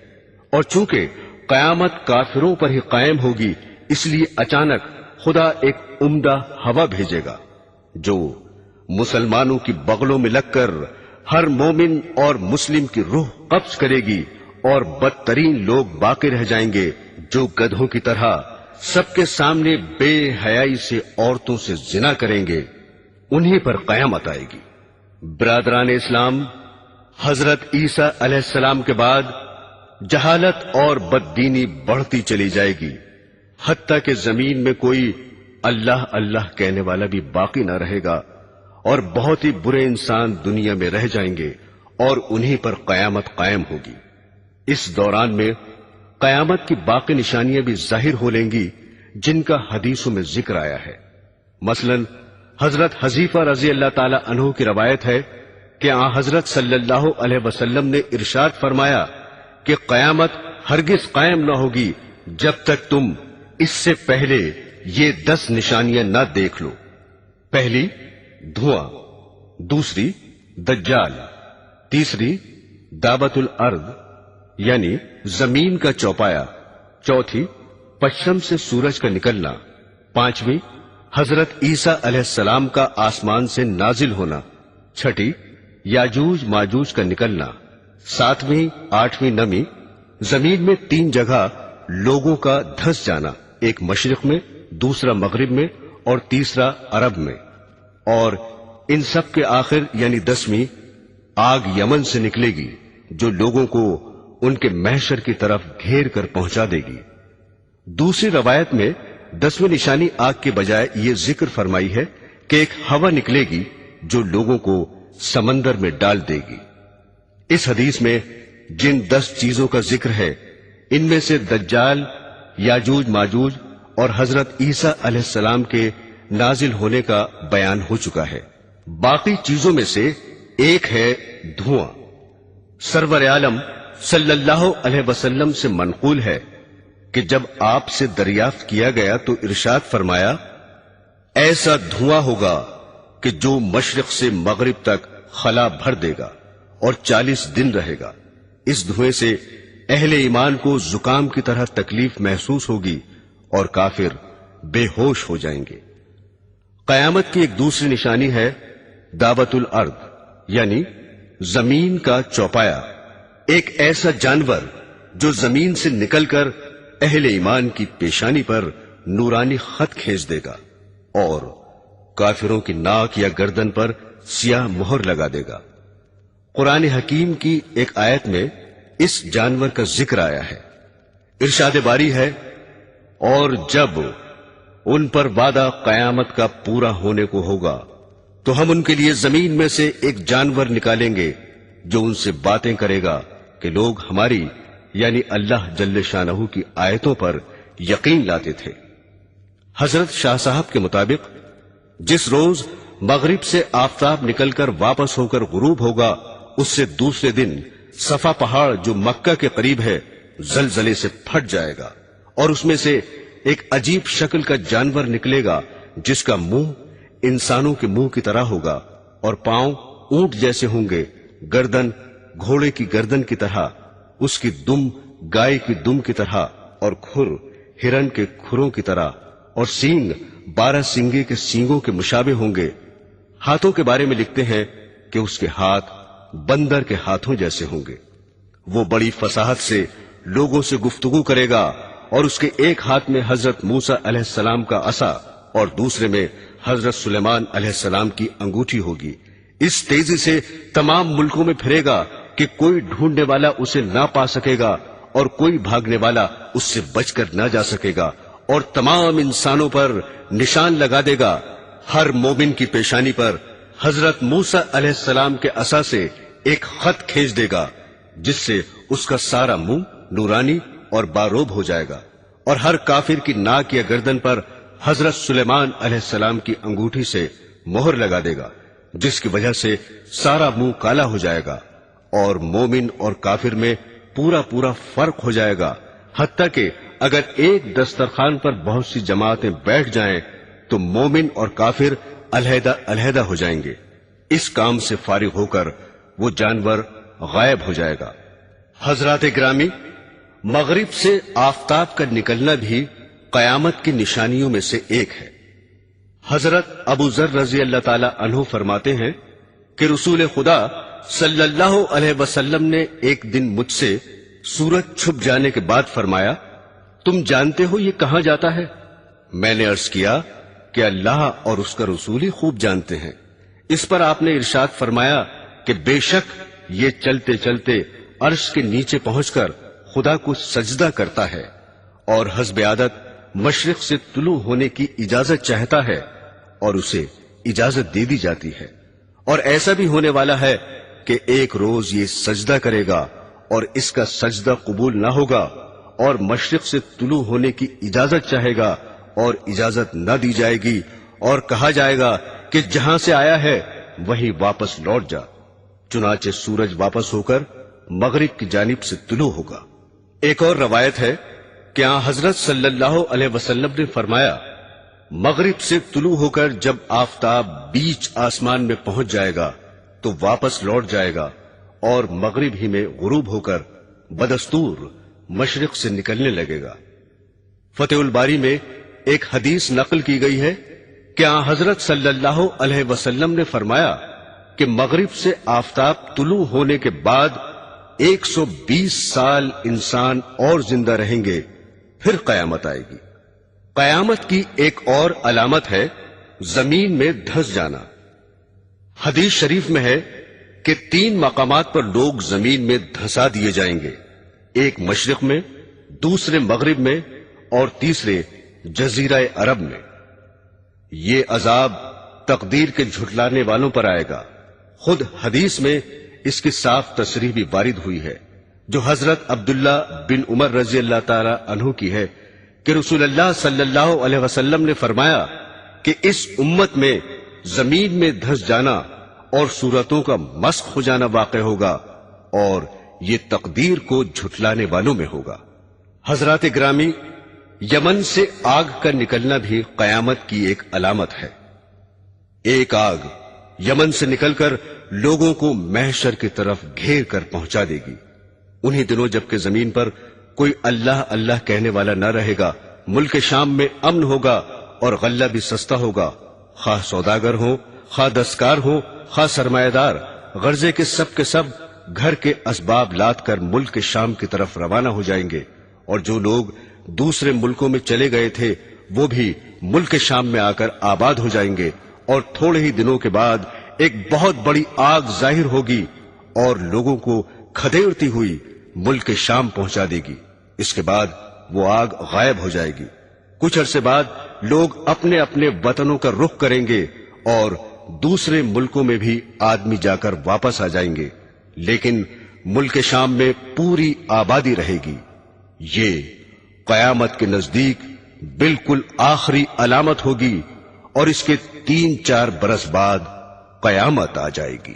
A: اور چونکہ قیامت کافروں پر ہی قائم ہوگی اس لیے اچانک خدا ایک عمدہ ہوا بھیجے گا جو مسلمانوں کی بغلوں میں لگ کر ہر مومن اور مسلم کی روح قبض کرے گی، اور بدترین لوگ باقی رہ جائیں گے جو گدھوں کی طرح سب کے سامنے بے حیائی سے عورتوں سے زنا کریں گے، انہیں پر قیامت آئے گی۔ برادران اسلام، حضرت عیسیٰ علیہ السلام کے بعد جہالت اور بددینی بڑھتی چلی جائے گی، حتیٰ کہ زمین میں کوئی اللہ اللہ کہنے والا بھی باقی نہ رہے گا، اور بہت ہی برے انسان دنیا میں رہ جائیں گے اور انہیں پر قیامت قائم ہوگی۔ اس دوران میں قیامت کی باقی نشانیاں بھی ظاہر ہو لیں گی جن کا حدیثوں میں ذکر آیا ہے۔ مثلا حضرت حذیفہ رضی اللہ تعالی عنہ کی روایت ہے کہ حضرت صلی اللہ علیہ وسلم نے ارشاد فرمایا کہ قیامت ہرگز قائم نہ ہوگی جب تک تم اس سے پہلے یہ 10 نشانیاں نہ دیکھ لو۔ پہلی دھواں، دوسری دجال، تیسری دعوت الارض یعنی زمین کا چوپایا، چوتھی پشچم سے سورج کا نکلنا، پانچویں حضرت عیسیٰ علیہ السلام کا آسمان سے نازل ہونا، چھٹی یاجوج ماجوج کا نکلنا، ساتویں آٹھویں نمی، زمین میں 3 جگہ لوگوں کا دھس جانا، ایک مشرق میں، دوسرا مغرب میں اور تیسرا عرب میں، اور ان سب کے آخر یعنی 10ویں آگ یمن سے نکلے گی جو لوگوں کو ان کے محشر کی طرف گھیر کر پہنچا دے گی۔ دوسری روایت میں 10ویں نشانی آگ کے بجائے یہ ذکر فرمائی ہے کہ ایک ہوا نکلے گی جو لوگوں کو سمندر میں ڈال دے گی۔ اس حدیث میں جن 10 چیزوں کا ذکر ہے ان میں سے دجال، یاجوج ماجوج اور حضرت عیسیٰ علیہ السلام کے نازل ہونے کا بیان ہو چکا ہے۔ باقی چیزوں میں سے ایک ہے دھواں۔ سرور عالم صلی اللہ علیہ وسلم سے منقول ہے کہ جب آپ سے دریافت کیا گیا تو ارشاد فرمایا، ایسا دھواں ہوگا کہ جو مشرق سے مغرب تک خلا بھر دے گا اور 40 دن رہے گا۔ اس دھوئیں سے اہل ایمان کو زکام کی طرح تکلیف محسوس ہوگی اور کافر بے ہوش ہو جائیں گے۔ قیامت کی ایک دوسری نشانی ہے دعوت الارض یعنی زمین کا چوپایا، ایک ایسا جانور جو زمین سے نکل کر اہل ایمان کی پیشانی پر نورانی خط کھینچ دے گا اور کافروں کی ناک یا گردن پر سیاہ مہر لگا دے گا۔ قرآن حکیم کی ایک آیت میں اس جانور کا ذکر آیا ہے۔ ارشاد باری ہے، اور جب ان پر وعدہ قیامت کا پورا ہونے کو ہوگا تو ہم ان کے لیے زمین میں سے ایک جانور نکالیں گے جو ان سے باتیں کرے گا کہ لوگ ہماری یعنی اللہ جل شانہ کی آیتوں پر یقین لاتے تھے۔ حضرت شاہ صاحب کے مطابق جس روز مغرب سے آفتاب نکل کر واپس ہو کر غروب ہوگا، اس سے دوسرے دن صفا پہاڑ جو مکہ کے قریب ہے زلزلے سے پھٹ جائے گا، اور اس میں سے ایک عجیب شکل کا جانور نکلے گا جس کا منہ انسانوں کے منہ کی طرح ہوگا اور پاؤں اونٹ جیسے ہوں گے، گردن گھوڑے کی گردن کی طرح، اس کی دم گائے کی دم کی طرح، اور کھر ہرن کے کھروں کی طرح، اور سینگ 12 سینگے کے سینگوں کے مشابہ ہوں گے۔ ہاتھوں کے بارے میں لکھتے ہیں کہ اس کے ہاتھ بندر کے ہاتھوں جیسے ہوں گے۔ وہ بڑی فصاحت سے لوگوں سے گفتگو کرے گا، اور اس کے ایک ہاتھ میں حضرت موسیٰ علیہ السلام کا عصا اور دوسرے میں حضرت سلیمان علیہ السلام کی انگوٹھی ہوگی۔ اس تیزی سے تمام ملکوں میں پھرے گا کہ کوئی ڈھونڈنے والا اسے نہ پا سکے گا اور کوئی بھاگنے والا اس سے بچ کر نہ جا سکے گا، اور تمام انسانوں پر نشان لگا دے گا۔ ہر مومن کی پیشانی پر حضرت موسیٰ علیہ السلام کے عصا سے ایک خط کھینچ دے گا، جس سے اس کا سارا منہ نورانی اور باروب ہو جائے گا، اور ہر کافر کی ناک یا گردن پر حضرت سلیمان علیہ السلام کی انگوٹھی سے مہر لگا دے گا، جس کی وجہ سے سارا منہ کالا ہو جائے گا، اور مومن اور کافر میں پورا پورا فرق ہو جائے گا، حتیٰ کہ اگر ایک دسترخوان پر بہت سی جماعتیں بیٹھ جائیں تو مومن اور کافر علیحدہ علیحدہ ہو جائیں گے۔ اس کام سے فارغ ہو کر وہ جانور غائب ہو جائے گا۔ حضرات گرامی، مغرب سے آفتاب کا نکلنا بھی قیامت کی نشانیوں میں سے ایک ہے۔ حضرت ابو ذر رضی اللہ تعالی عنہ فرماتے ہیں کہ رسول خدا صلی اللہ علیہ وسلم نے ایک دن مجھ سے سورج چھپ جانے کے بعد فرمایا، تم جانتے ہو یہ کہاں جاتا ہے؟ میں نے عرض کیا کہ اللہ اور اس کا رسول ہی خوب جانتے ہیں۔ اس پر آپ نے ارشاد فرمایا کہ بے شک یہ چلتے چلتے عرش کے نیچے پہنچ کر خدا کو سجدہ کرتا ہے، اور حسب عادت مشرق سے طلوع ہونے کی اجازت چاہتا ہے، اور اسے اجازت دے دی جاتی ہے، اور ایسا بھی ہونے والا ہے کہ ایک روز یہ سجدہ کرے گا اور اس کا سجدہ قبول نہ ہوگا، اور مشرق سے طلوع ہونے کی اجازت چاہے گا اور اجازت نہ دی جائے گی، اور کہا جائے گا کہ جہاں سے آیا ہے وہیں واپس لوٹ جا۔ چنانچہ سورج واپس ہو کر مغرب کی جانب سے طلوع ہوگا۔ ایک اور روایت ہے کہ حضرت صلی اللہ علیہ وسلم نے فرمایا، مغرب سے طلوع ہو کر جب آفتاب بیچ آسمان میں پہنچ جائے گا تو واپس لوٹ جائے گا، اور مغرب ہی میں غروب ہو کر بدستور مشرق سے نکلنے لگے گا۔ فتح الباری میں ایک حدیث نقل کی گئی ہے کہ حضرت صلی اللہ علیہ وسلم نے فرمایا کہ مغرب سے آفتاب طلوع ہونے کے بعد 120 سال انسان اور زندہ رہیں گے، پھر قیامت آئے گی۔ قیامت کی ایک اور علامت ہے زمین میں دھس جانا۔ حدیث شریف میں ہے کہ 3 مقامات پر لوگ زمین میں دھسا دیے جائیں گے، ایک مشرق میں، دوسرے مغرب میں، اور تیسرے جزیرہ عرب میں۔ یہ عذاب تقدیر کے جھٹلانے والوں پر آئے گا۔ خود حدیث میں اس کی صاف تصریح بھی وارد ہوئی ہے، جو حضرت عبداللہ بن عمر رضی اللہ تعالی عنہ کی ہے کہ رسول اللہ صلی اللہ علیہ وسلم نے فرمایا کہ اس امت میں زمین میں دھس جانا اور صورتوں کا مسخ ہو جانا واقع ہوگا، اور یہ تقدیر کو جھٹلانے والوں میں ہوگا۔ حضرات گرامی، یمن سے آگ کا نکلنا بھی قیامت کی ایک علامت ہے۔ ایک آگ یمن سے نکل کر لوگوں کو محشر کی طرف گھیر کر پہنچا دے گی۔ انہی دنوں جبکہ زمین پر کوئی اللہ اللہ کہنے والا نہ رہے گا، ملک شام میں امن ہوگا اور غلہ بھی سستا ہوگا، خواہ سوداگر ہوں، خواہ دستکار ہوں، خواہ سرمایہ دار، غرضے کے سب گھر کے اسباب لاد کر ملک شام کی طرف روانہ ہو جائیں گے، اور جو لوگ دوسرے ملکوں میں چلے گئے تھے وہ بھی ملک شام میں آ کر آباد ہو جائیں گے، اور تھوڑے ہی دنوں کے بعد ایک بہت بڑی آگ ظاہر ہوگی اور لوگوں کو کھدیڑتی ہوئی ملک شام پہنچا دے گی۔ اس کے بعد وہ آگ غائب ہو جائے گی۔ کچھ عرصے بعد لوگ اپنے اپنے وطنوں کا رخ کریں گے، اور دوسرے ملکوں میں بھی آدمی جا کر واپس آ جائیں گے، لیکن ملک شام میں پوری آبادی رہے گی، یہ قیامت کے نزدیک بالکل آخری علامت ہوگی، اور اس کے 3-4 برس بعد قیامت آ جائے گی۔